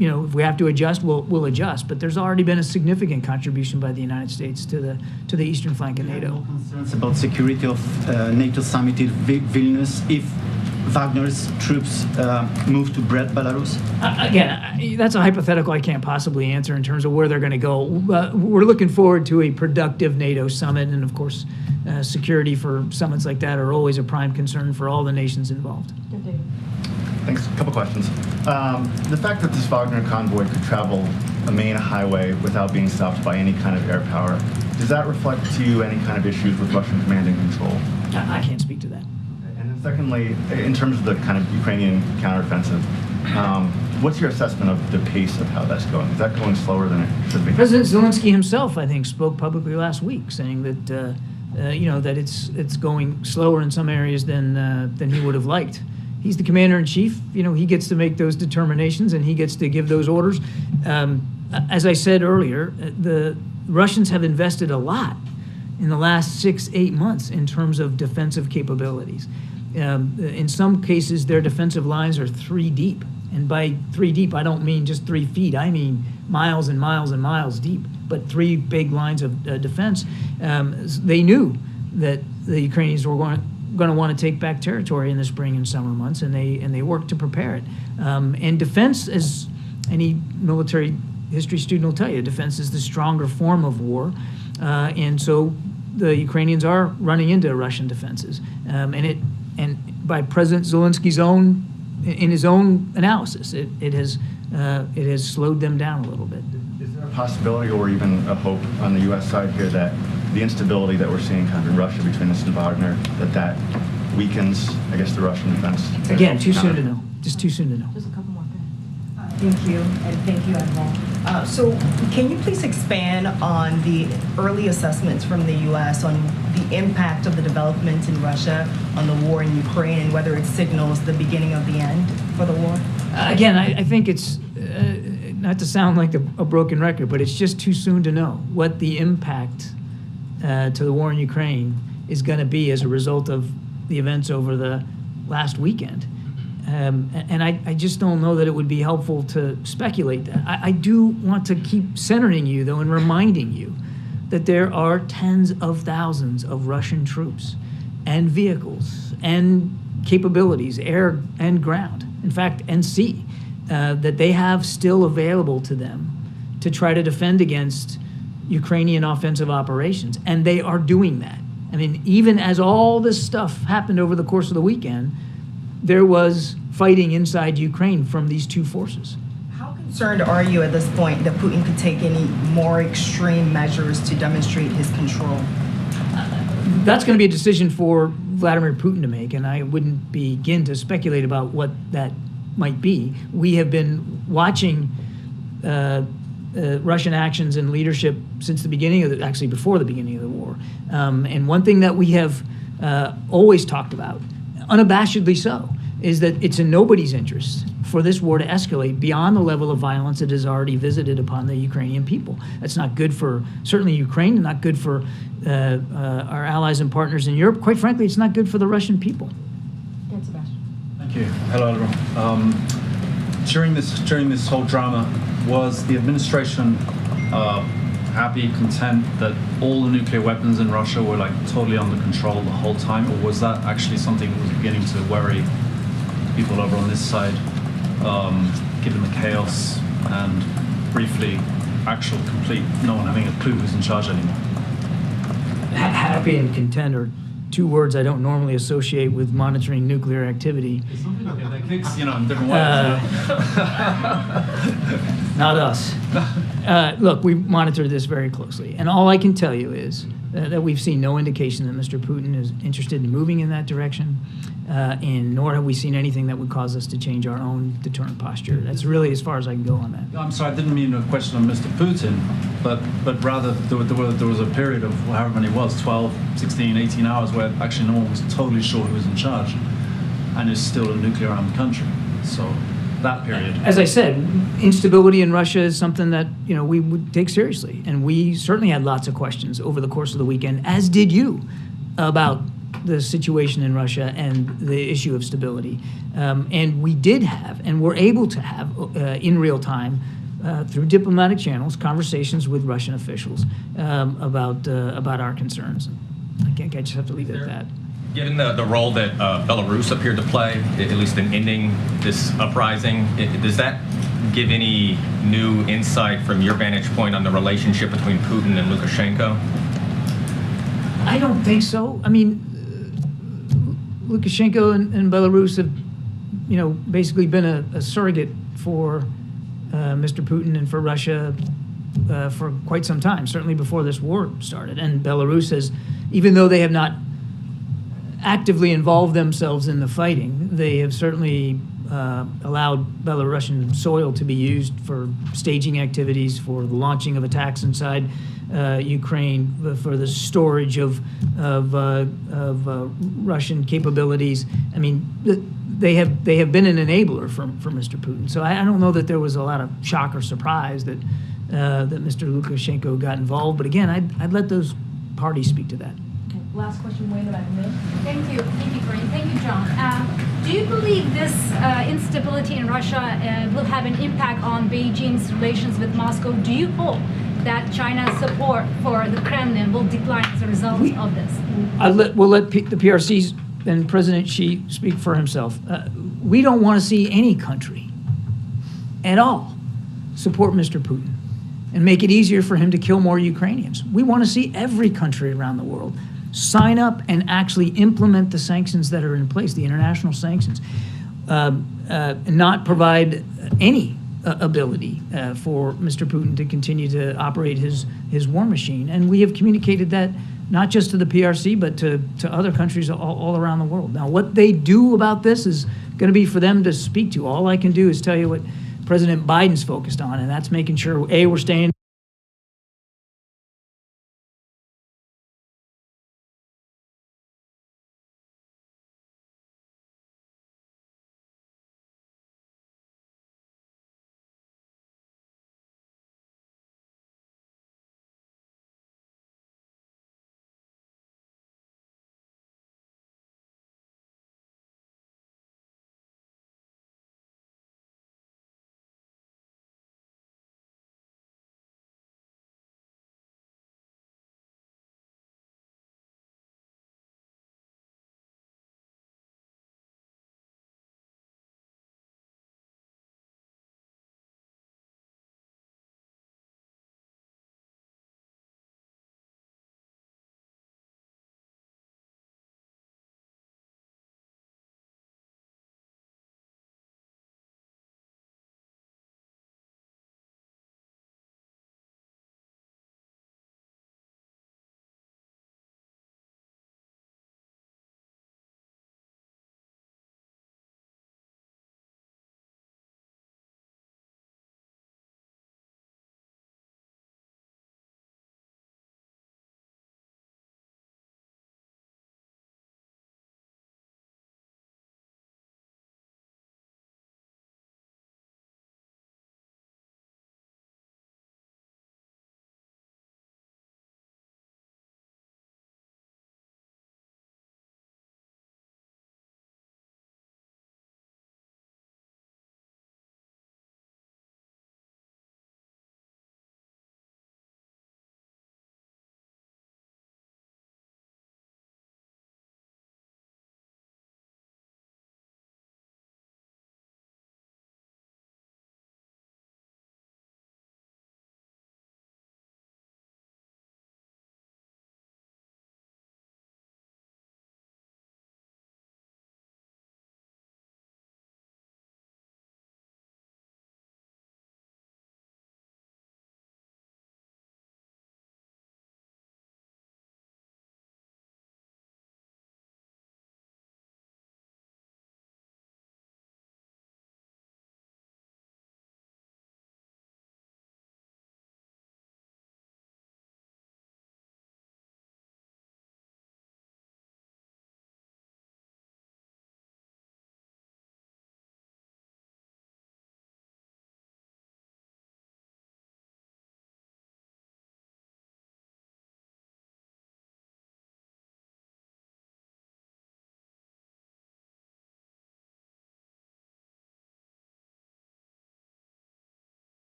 if we have to adjust, we'll adjust. But there's already been a significant contribution by the United States to the eastern flank of NATO. Concerns about security of NATO summit in Vilnius if Wagner's troops move to Belarus? Again, that's a hypothetical I can't possibly answer in terms of where they're going to go. We're looking forward to a productive NATO summit, and of course, security for summits like that are always a prime concern for all the nations involved. Thanks. A couple questions. The fact that this Wagner convoy could travel a main highway without being stopped by any kind of air power, does that reflect to you any kind of issues with Russian command and control? I can't speak to that. And then secondly, in terms of the kind of Ukrainian counteroffensive, what's your assessment of the pace of how that's going? Is that going slower than it should be? President Zelensky himself, I think, spoke publicly last week, saying that that it's going slower in some areas than he would have liked. He's the commander in chief. He gets to make those determinations and he gets to give those orders. As I said earlier, the Russians have invested a lot in the last 6-8 months in terms of defensive capabilities. In some cases, their defensive lines are 3 deep. And by 3 deep, I don't mean just 3 feet. I mean miles and miles and miles deep, but 3 big lines of defense. They knew that the Ukrainians were going to want to take back territory in the spring and summer months, and they worked to prepare it. And defense, as any military history student will tell you, defense is the stronger form of war. And so the Ukrainians are running into Russian defenses. And by President Zelensky's in his own analysis, it has slowed them down a little bit. Is there a possibility or even a hope on the U.S. side here that the instability that we're seeing kind of in Russia between this and Wagner, that weakens, I guess, the Russian defense? Again, too soon to know. Just too soon to know. Just a couple more things. Thank you, and thank you, Admiral. So can you please expand on the early assessments from the U.S. on the impact of the developments in Russia on the war in Ukraine and whether it signals the beginning of the end for the war? Again, I think it's, not to sound like a broken record, but it's just too soon to know what the impact to the war in Ukraine is going to be as a result of the events over the last weekend. And I just don't know that it would be helpful to speculate that. I do want to keep centering you, though, and reminding you that there are tens of thousands of Russian troops and vehicles and capabilities, air and ground, in fact, and sea, that they have still available to them to try to defend against Ukrainian offensive operations. And they are doing that. I mean, even as all this stuff happened over the course of the weekend, there was fighting inside Ukraine from these two forces. How concerned are you at this point that Putin could take any more extreme measures to demonstrate his control? That's going to be a decision for Vladimir Putin to make, and I wouldn't begin to speculate about what that might be. We have been watching Russian actions and leadership since the beginning of actually before the beginning of the war. And one thing that we have always talked about, unabashedly so, is that it's in nobody's interest for this war to escalate beyond the level of violence it has already visited upon the Ukrainian people. That's not good for, certainly Ukraine, and not good for our allies and partners in Europe. Quite frankly, it's not good for the Russian people. Good, Sebastian. Thank you. Hello, everyone. During this whole drama, was the administration happy, content that all the nuclear weapons in Russia were like totally under control the whole time, or was that actually something that was beginning to worry people over on this side, given the chaos and briefly actual complete no one having a clue who's in charge anymore? Happy and content are two words I don't normally associate with monitoring nuclear activity. They fix, in different ways. Not us. Look, we monitor this very closely, and all I can tell you is that we've seen no indication that Mr. Putin is interested in moving in that direction, and nor have we seen anything that would cause us to change our own deterrent posture. That's really as far as I can go on that. I'm sorry, I didn't mean a question on Mr. Putin, but rather there was a period of however many it was, 12, 16, 18 hours, where actually no one was totally sure who was in charge, and is still a nuclear-armed country. So that period. As I said, instability in Russia is something that we would take seriously, and we certainly had lots of questions over the course of the weekend, as did you, about the situation in Russia and the issue of stability. And we did have, and were able to have, in real time, through diplomatic channels, conversations with Russian officials about our concerns. I just have to leave it at that. Given the role that Belarus appeared to play, at least in ending this uprising, does that give any new insight from your vantage point on the relationship between Putin and Lukashenko? I don't think so. I mean, Lukashenko and Belarus have, basically been a surrogate for Mr. Putin and for Russia for quite some time, certainly before this war started. And Belarus has, even though they have not actively involved themselves in the fighting, they have certainly allowed Belarusian soil to be used for staging activities, for the launching of attacks inside Ukraine, for the storage of Russian capabilities. I mean, they have been an enabler for Mr. Putin. So I don't know that there was a lot of shock or surprise that Mr. Lukashenko got involved. But again, I'd let those parties speak to that. Last question, Wayne, about me. Thank you, Corinne. Thank you, John. Do you believe this instability in Russia will have an impact on Beijing's relations with Moscow? Do you hope that China's support for the Kremlin will decline as a result of this? We'll let the PRC's and President Xi speak for himself. We don't want to see any country at all support Mr. Putin and make it easier for him to kill more Ukrainians. We want to see every country around the world sign up and actually implement the sanctions that are in place, the international sanctions, and not provide any ability for Mr. Putin to continue to operate his war machine. And we have communicated that not just to the PRC, but to other countries all around the world. Now, what they do about this is going to be for them to speak to. All I can do is tell you what President Biden's focused on, and that's making sure, A, we're staying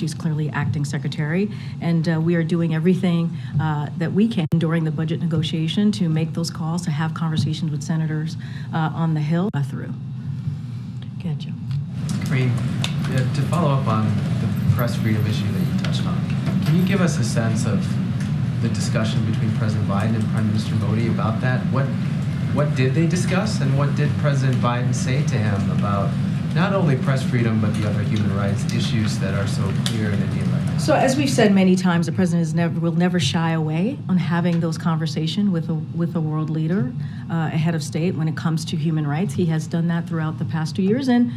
who's clearly acting secretary, and we are doing everything that we can during the budget negotiation to make those calls, to have conversations with senators on the Hill through. Good job. Karine, to follow up on the press freedom issue that you touched on, can you give us a sense of the discussion between President Biden and Prime Minister Modi about that? What did they discuss, and what did President Biden say to him about not only press freedom, but the other human rights issues that are so clear in India right now? So as we've said many times, the president will never shy away on having those conversations with a world leader, a head of state, when it comes to human rights. He has done that throughout the past 2 years, and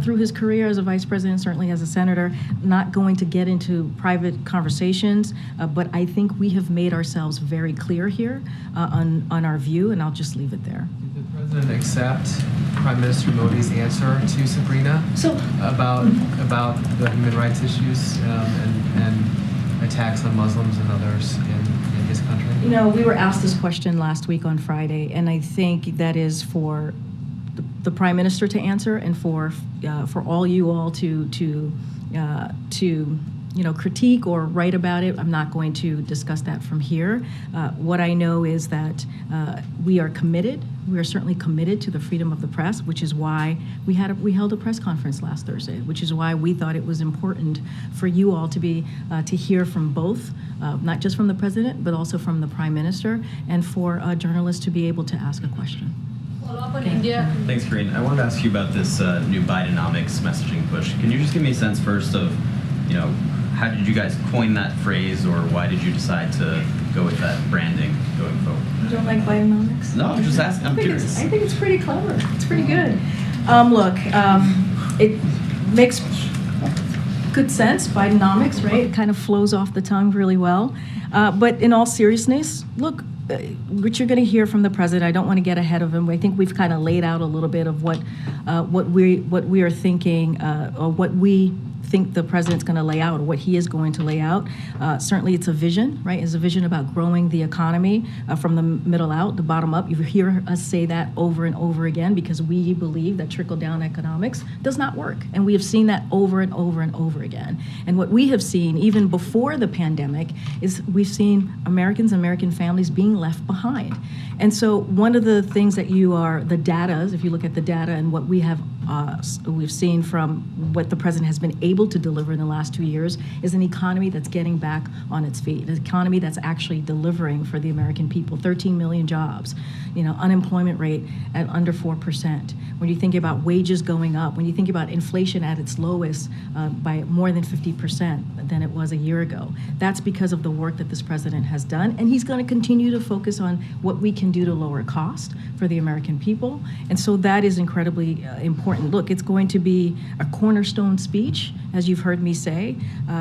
through his career as a vice president, certainly as a senator. Not going to get into private conversations, but I think we have made ourselves very clear here on our view, and I'll just leave it there. Did the president accept Prime Minister Modi's answer to Sabrina about the human rights issues and attacks on Muslims and others in his country? You know, we were asked this question last week on Friday, and I think that is for the Prime Minister to answer, and for all you all to critique or write about it. I'm not going to discuss that from here. What I know is that we are committed. We are certainly committed to the freedom of the press, which is why we held a press conference last Thursday, which is why we thought it was important for you all to hear from both, not just from the president, but also from the Prime Minister, and for journalists to be able to ask a question. Thanks, Karine. I wanted to ask you about this new Bidenomics messaging push. Can you just give me a sense first of, how did you guys coin that phrase, or why did you decide to go with that branding going forward? You don't like Bidenomics? No, I'm just asking. I'm curious. I think it's pretty clever. It's pretty good. It makes good sense, Bidenomics, right? It kind of flows off the tongue really well. But in all seriousness, look, what you're going to hear from the president, I don't want to get ahead of him. I think we've kind of laid out a little bit of what we are thinking, or what we think the president's going to lay out, or what he is going to lay out. Certainly it's a vision, right? It's a vision about growing the economy from the middle out, the bottom up. You hear us say that over and over again, because we believe that trickle-down economics does not work. And we have seen that over and over and over again. And what we have seen, even before the pandemic, is we've seen Americans and American families being left behind. And so one of the things that the data, if you look at the data and what we've seen from what the president has been able to deliver in the last 2 years, is an economy that's getting back on its feet, an economy that's actually delivering for the American people. 13 million jobs, unemployment rate at under 4%. When you think about wages going up, when you think about inflation at its lowest by more than 50% than it was a year ago, that's because of the work that this president has done. And he's going to continue to focus on what we can do to lower cost for the American people. And so that is incredibly important. Look, it's going to be a cornerstone speech, as you've heard me say.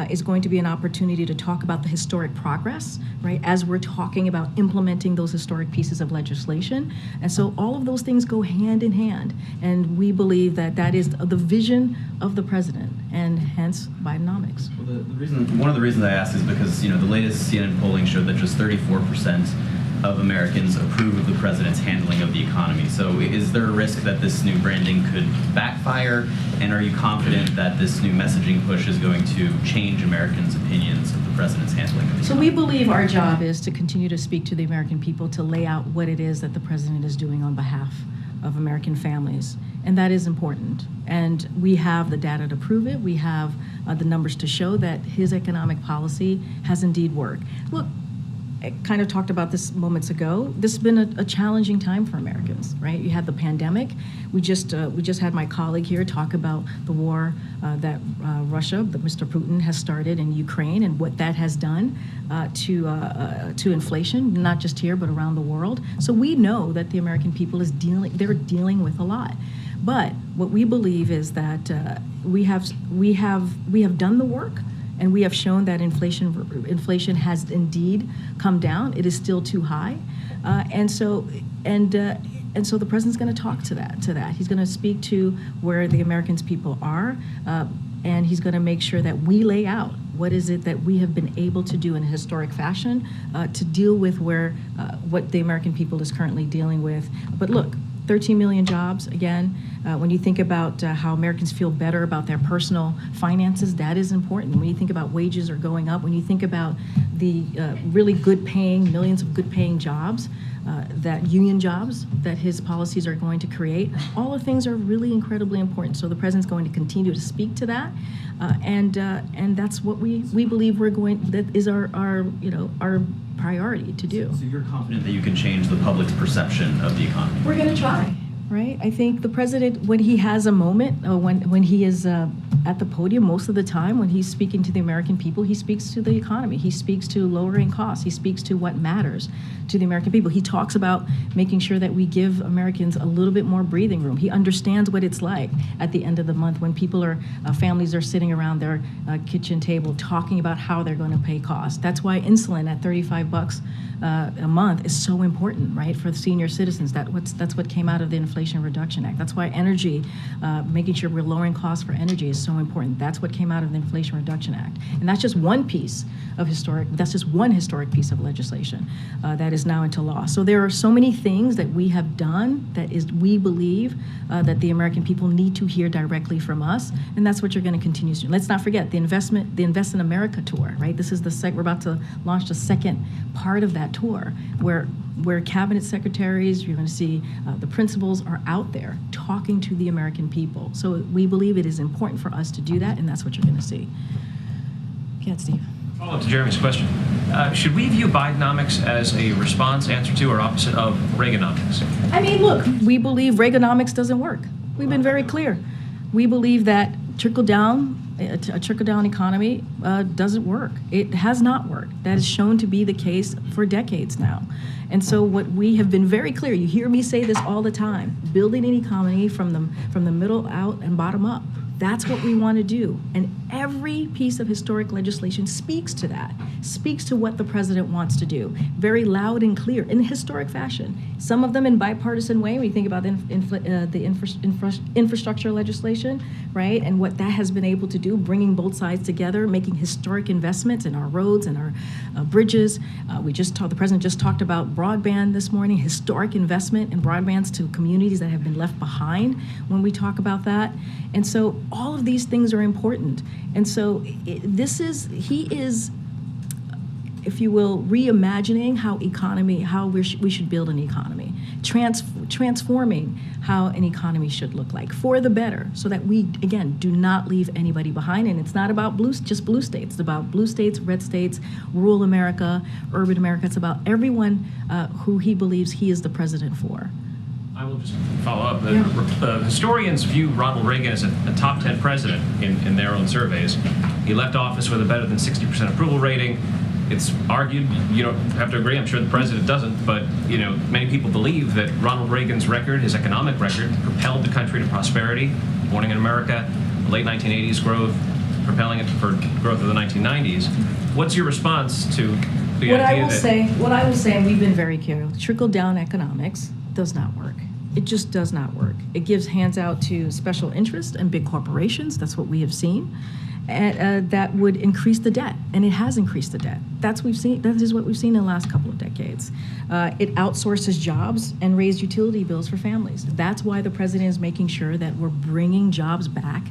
It's going to be an opportunity to talk about the historic progress, right, as we're talking about implementing those historic pieces of legislation. And so all of those things go hand in hand. And we believe that that is the vision of the president, and hence Bidenomics. Well, one of the reasons I ask is because, the latest CNN polling showed that just 34% of Americans approve of the president's handling of the economy. So is there a risk that this new branding could backfire? And are you confident that this new messaging push is going to change Americans' opinions of the president's handling of the So economy? we believe our job is to continue to speak to the American people, to lay out what it is that the president is doing on behalf of American families. And that is important. And we have the data to prove it. We have the numbers to show that his economic policy has indeed worked. Look, I kind of talked about this moments ago. This has been a challenging time for Americans, right? You had the pandemic. We just had my colleague here talk about the war that Mr. Putin has started in Ukraine, and what that has done to inflation, not just here but around the world. So we know that the American people they're dealing with a lot. But what we believe is that we have done the work. And we have shown that inflation has indeed come down. It is still too high, and so the president's going to talk to that. He's going to speak to where the Americans people are, and he's going to make sure that we lay out what is it that we have been able to do in a historic fashion to deal with what the American people is currently dealing with. But look, 13 million jobs, again. When you think about how Americans feel better about their personal finances, that is important. When you think about wages are going up, when you think about the really good paying, millions of good paying jobs, that union jobs that his policies are going to create, all the things are really incredibly important. So the president's going to continue to speak to that. And that's what we believe that is our priority to do. So you're confident that you can change the public's perception of the economy? We're going to try, right? I think the president, when he has a moment, when he is at the podium, most of the time, when he's speaking to the American people, he speaks to the economy. He speaks to lowering costs. He speaks to what matters to the American people. He talks about making sure that we give Americans a little bit more breathing room. He understands what it's like at the end of the month when families are sitting around their kitchen table talking about how they're going to pay costs. That's why insulin at $35 a month is so important, right, for the senior citizens. That's what came out of the Inflation Reduction Act. That's why energy, making sure we're lowering costs for energy is so important. That's what came out of the Inflation Reduction Act. And that's just one piece of that's just one historic piece of legislation that is now into law. So there are so many things that we have done we believe that the American people need to hear directly from us, and that's what you're going to continue to do. Let's not forget the Invest in America tour, right? This is we're about to launch the second part of that tour where cabinet secretaries, you're going to see the principals are out there talking to the American people. So we believe it is important for us to do that, and that's what you're going to see. Go ahead, Steve. Follow up to Jeremy's question. Should we view Bidenomics as a response, answer to, or opposite of Reaganomics? I mean, look, we believe Reaganomics doesn't work. We've been very clear. We believe that a trickle-down economy doesn't work. It has not worked. That is shown to be the case for decades now. And so what we have been very clear, you hear me say this all the time, building an economy from the middle out and bottom up. That's what we want to do. And every piece of historic legislation speaks to that, speaks to what the president wants to do, very loud and clear in a historic fashion. Some of them in bipartisan way. We think about the infrastructure legislation, right? And what that has been able to do, bringing both sides together, making historic investments in our roads and our bridges. The president just talked about broadband this morning, historic investment in broadbands to communities that have been left behind when we talk about that. And so all of these things are important. And so he is, if you will, reimagining how we should build an economy, transforming how an economy should look like for the better, so that we, again, do not leave anybody behind. And it's not about just blue states. It's about blue states, red states, rural America, urban America. It's about everyone who he believes he is the president for. I will just follow up. Historians view Ronald Reagan as a top 10 president in their own surveys. He left office with a better than 60% approval rating. It's argued, you don't have to agree, I'm sure the president doesn't, but many people believe that Ronald Reagan's record, his economic record, propelled the country to prosperity, morning in America, late 1980s growth, propelling it for growth of the 1990s. What's your response to the idea that... What I will say, and we've been very careful, trickle-down economics does not work. It just does not work. It gives hands out to special interests and big corporations. That's what we have seen. And that would increase the debt, and it has increased the debt. That is what we've seen in the last couple of decades. It outsources jobs and raised utility bills for families. That's why the president is making sure that we're bringing jobs back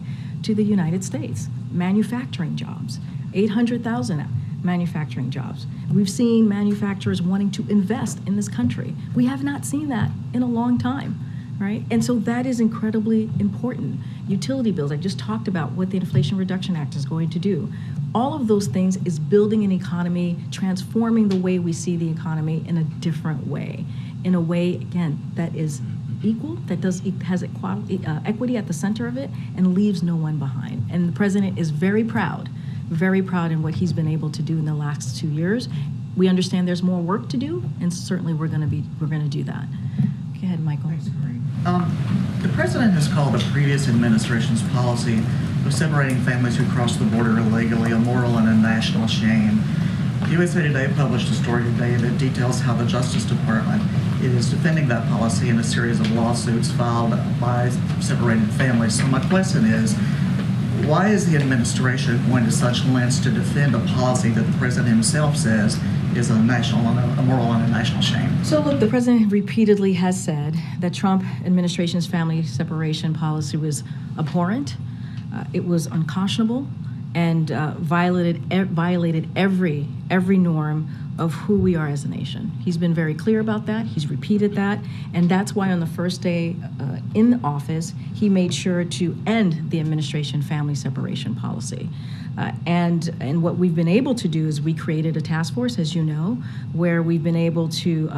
to the United States. Manufacturing jobs, 800,000 manufacturing jobs. We've seen manufacturers wanting to invest in this country. We have not seen that in a long time, right? And so that is incredibly important. Utility bills, I just talked about what the Inflation Reduction Act is going to do. All of those things is building an economy, transforming the way we see the economy in a different way, in a way, again, that is equal, that has equity at the center of it, and leaves no one behind. And the president is very proud in what he's been able to do in the last 2 years. We understand there's more work to do, and certainly we're going to do that. Go ahead, Michael. Thanks, Corinne. The president has called the previous administration's policy of separating families who cross the border illegally a moral and a national shame. USA Today published a story today that details how the Justice Department is defending that policy in a series of lawsuits filed by separated families. So my question is, why is the administration going to such lengths to defend a policy that the president himself says is a national, a moral and a national shame. So look, the president repeatedly has said that Trump administration's family separation policy was abhorrent, it was unconscionable, and violated every norm of who we are as a nation. He's been very clear about that. He's repeated that, and that's why on the first day in office, he made sure to end the administration family separation policy. And what we've been able to do is we created a task force, as you know, where we've been able to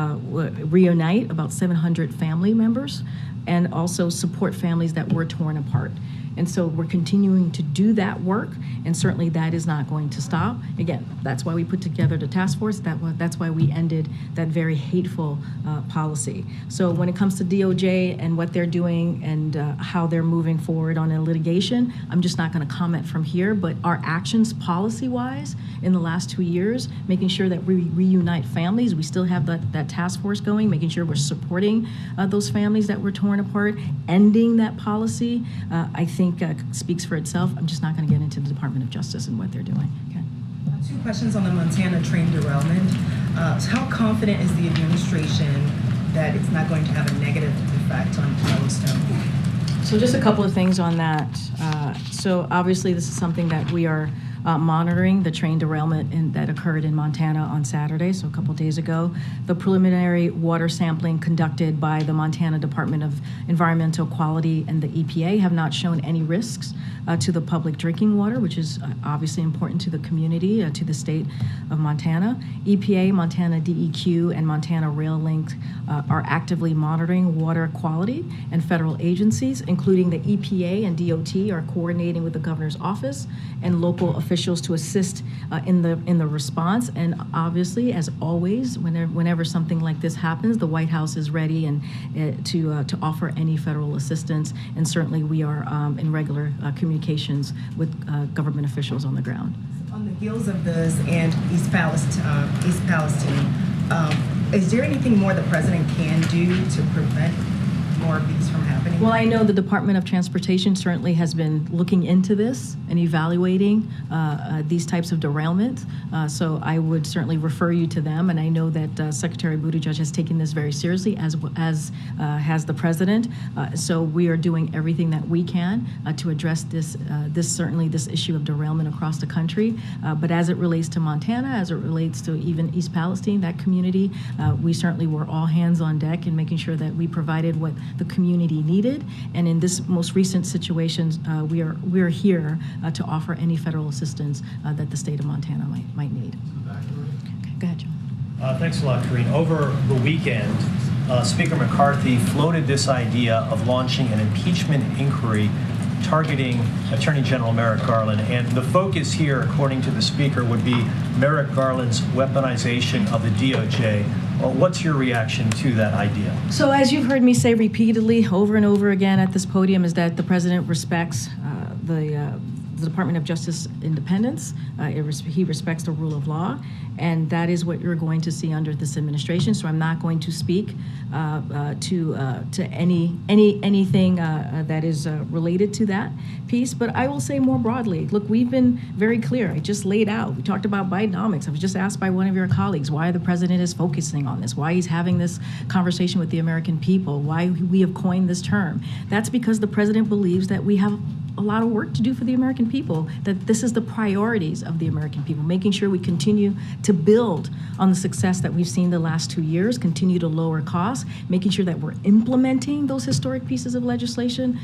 reunite about 700 family members and also support families that were torn apart. And so we're continuing to do that work, and certainly that is not going to stop. Again, that's why we put together the task force. That's why we ended that very hateful policy. So when it comes to DOJ and what they're doing and how they're moving forward on a litigation, I'm just not going to comment from here. But our actions policy-wise in the last 2 years, making sure that we reunite families, we still have that task force going, making sure we're supporting those families that were torn apart, ending that policy, I think speaks for itself. I'm just not going to get into the Department of Justice and what they're doing. Okay. 2 questions on the Montana train derailment. So how confident is the administration that it's not going to have a negative effect on Yellowstone? So just a couple of things on that. So obviously this is something that we are monitoring, the train derailment that occurred in Montana on Saturday, so a couple days ago. The preliminary water sampling conducted by the Montana Department of Environmental Quality and the EPA have not shown any risks to the public drinking water, which is obviously important to the community, to the state of Montana. EPA, Montana DEQ, and Montana Rail Link are actively monitoring water quality, and federal agencies, including the EPA and DOT, are coordinating with the governor's office and local officials to assist in the response. And obviously, as always, whenever something like this happens, the White House is ready and to offer any federal assistance. And certainly, we are in regular communications with government officials on the ground. On the heels of this and East Palestine, is there anything more the president can do to prevent more of these from happening? Well, I know the Department of Transportation certainly has been looking into this and evaluating these types of derailment. So I would certainly refer you to them. And I know that Secretary Buttigieg has taken this very seriously, as has the president. So we are doing everything that we can to address this issue of derailment across the country. But as it relates to Montana, as it relates to even East Palestine, that community, we certainly were all hands on deck in making sure that we provided what the community needed. And in this most recent situation, we are here to offer any federal assistance that the state of Montana might need. Okay, go ahead, John. Thanks a lot, Karine. Over the weekend, Speaker McCarthy floated this idea of launching an impeachment inquiry targeting Attorney General Merrick Garland. And the focus here, according to the Speaker, would be Merrick Garland's weaponization of the DOJ. What's your reaction to that idea? So as you've heard me say repeatedly over and over again at this podium, is that the president respects the Department of Justice independence. He respects the rule of law, and that is what you're going to see under this administration. So I'm not going to speak to anything that is related to that piece. But I will say more broadly, look, we've been very clear. I just laid out. We talked about Bidenomics. I was just asked by one of your colleagues why the president is focusing on this, why he's having this conversation with the American people, why we have coined this term. That's because the president believes that we have a lot of work to do for the American people, that this is the priorities of the American people, making sure we continue to build on the success that we've seen the last 2 years, continue to lower costs, making sure that we're implementing those historic pieces of legislation.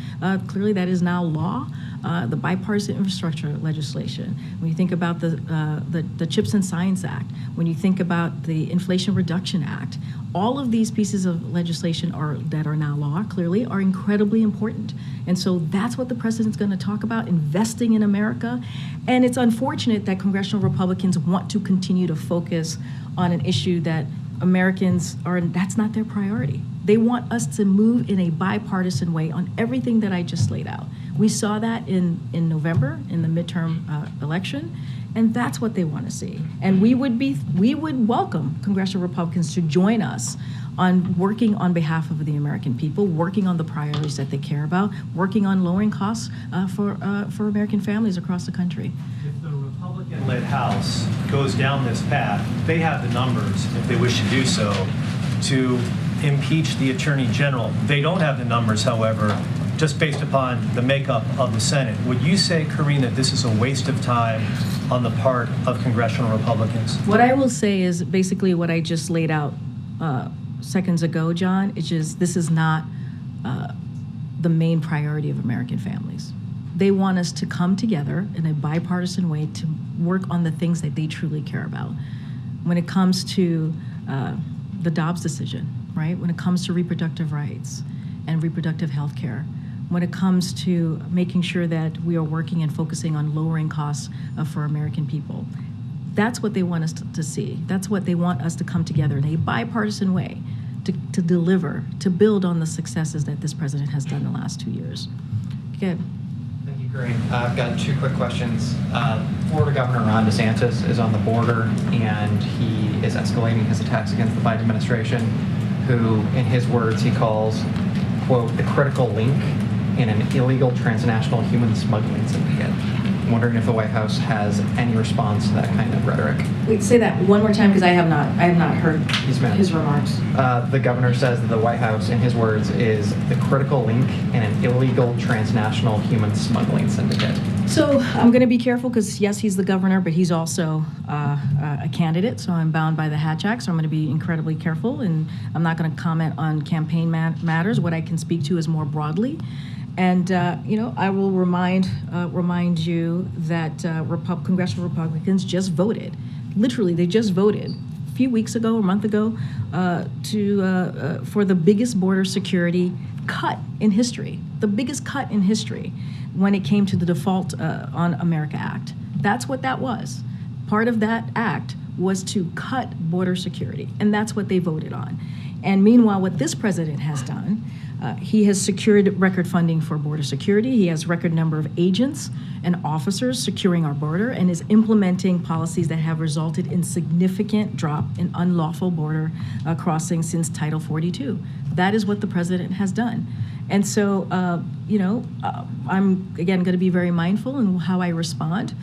Clearly that is now law. The bipartisan infrastructure legislation, when you think about the CHIPS and Science Act, when you think about the Inflation Reduction Act, all of these pieces of legislation that are now law, clearly, are incredibly important. And so that's what the president's going to talk about, investing in America. And it's unfortunate that congressional Republicans want to continue to focus on an issue that that's not their priority. They want us to move in a bipartisan way on everything that I just laid out. We saw that in November in the midterm election, and that's what they want to see. And we would welcome congressional Republicans to join us on working on behalf of the American people, working on the priorities that they care about, working on lowering costs for American families across the country. If the Republicans Republican-led House goes down this path, they have the numbers, if they wish to do so, to impeach the Attorney General. They don't have the numbers, however, just based upon the makeup of the Senate. Would you say, Karine, that this is a waste of time on the part of congressional Republicans? What I will say is basically what I just laid out seconds ago, John. It's just this is not the main priority of American families. They want us to come together in a bipartisan way to work on the things that they truly care about. When it comes to the Dobbs decision, right? When it comes to reproductive rights and reproductive health care, when it comes to making sure that we are working and focusing on lowering costs for American people. That's what they want us to see. That's what they want us to come together in a bipartisan way to deliver, to build on the successes that this president has done the last 2 years. Good. Thank you, Karine. I've got two quick questions. Florida Governor Ron DeSantis is on the border, and he is escalating his attacks against the Biden administration, who, in his words, he calls, quote, the critical link in an illegal transnational human smuggling syndicate. I'm wondering if the White House has any response to that kind of rhetoric. Wait, say that one more time because I have not heard his remarks. The governor says that the White House, in his words, is the critical link in an illegal transnational human smuggling syndicate. So I'm going to be careful because, yes, he's the governor, but he's also a candidate, so I'm bound by the Hatch Act, so I'm going to be incredibly careful, and I'm not going to comment on campaign matters. What I can speak to is more broadly. And, I will remind you that congressional Republicans just voted. Literally, they just voted a few weeks ago, a month ago, for the biggest border security cut in history, the biggest cut in history when it came to the Default on America Act. That's what that was. Part of that act was to cut border security, and that's what they voted on. And meanwhile, what this president has done, he has secured record funding for border security. He has record number of agents and officers securing our border and is implementing policies that have resulted in significant drop in unlawful border crossing since Title 42. That is what the president has done. And so, I'm, again, going to be very mindful in how I respond.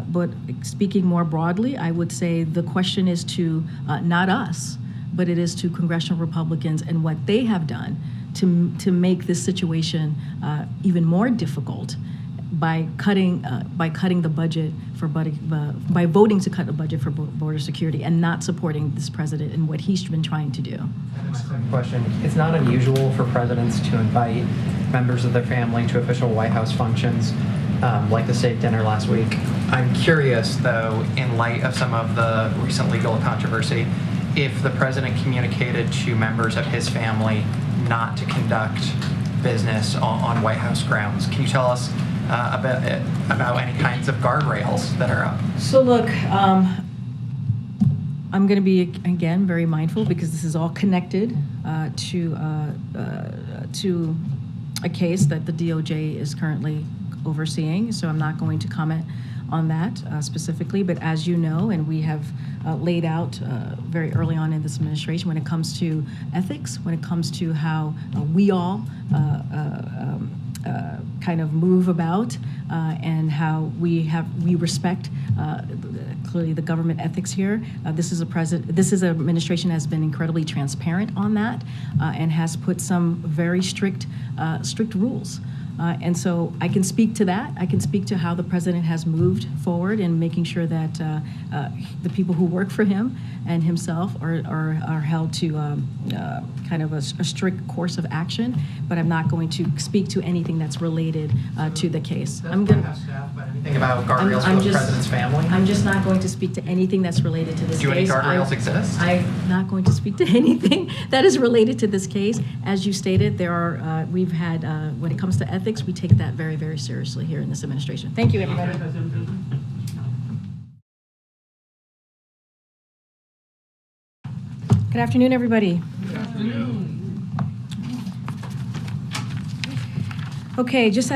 But speaking more broadly, I would say the question is to not us, but it is to congressional Republicans and what they have done to make this situation even more difficult by cutting the budget for by voting to cut the budget for border security and not supporting this president in what he's been trying to do. Question. It's not unusual for presidents to invite members of their family to official White House functions, like the state dinner last week. I'm curious, though, in light of some of the recent legal controversy, if the president communicated to members of his family not to conduct business on White House grounds. Can you tell us about any kinds of guardrails that are up? So look, I'm going to be, again, very mindful because this is all connected to a case that the DOJ is currently overseeing. So I'm not going to comment on that specifically, but as you know, and we have laid out very early on in this administration, when it comes to ethics, when it comes to how we all kind of move about and how we respect clearly the government ethics here. This is an administration that has been incredibly transparent on that and has put some very strict rules. And so I can speak to that. I can speak to how the president has moved forward in making sure that the people who work for him and himself are held to kind of a strict course of action. But I'm not going to speak to anything that's related to the case. I'm going to anything about guardrails for the president's family? I'm just not going to speak to anything that's related to this case. Do any guardrails exist? I'm not going to speak to anything that is related to this case. As you stated, there are we've had when it comes to ethics, we take that very, very seriously here in this administration. Thank you, everybody. Good afternoon, everybody. Good afternoon. Okay, just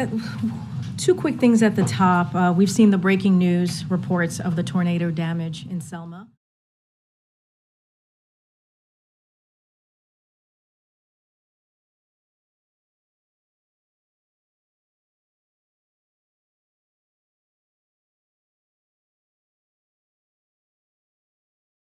two quick things at the top. We've seen the breaking news reports of the tornado damage in Selma.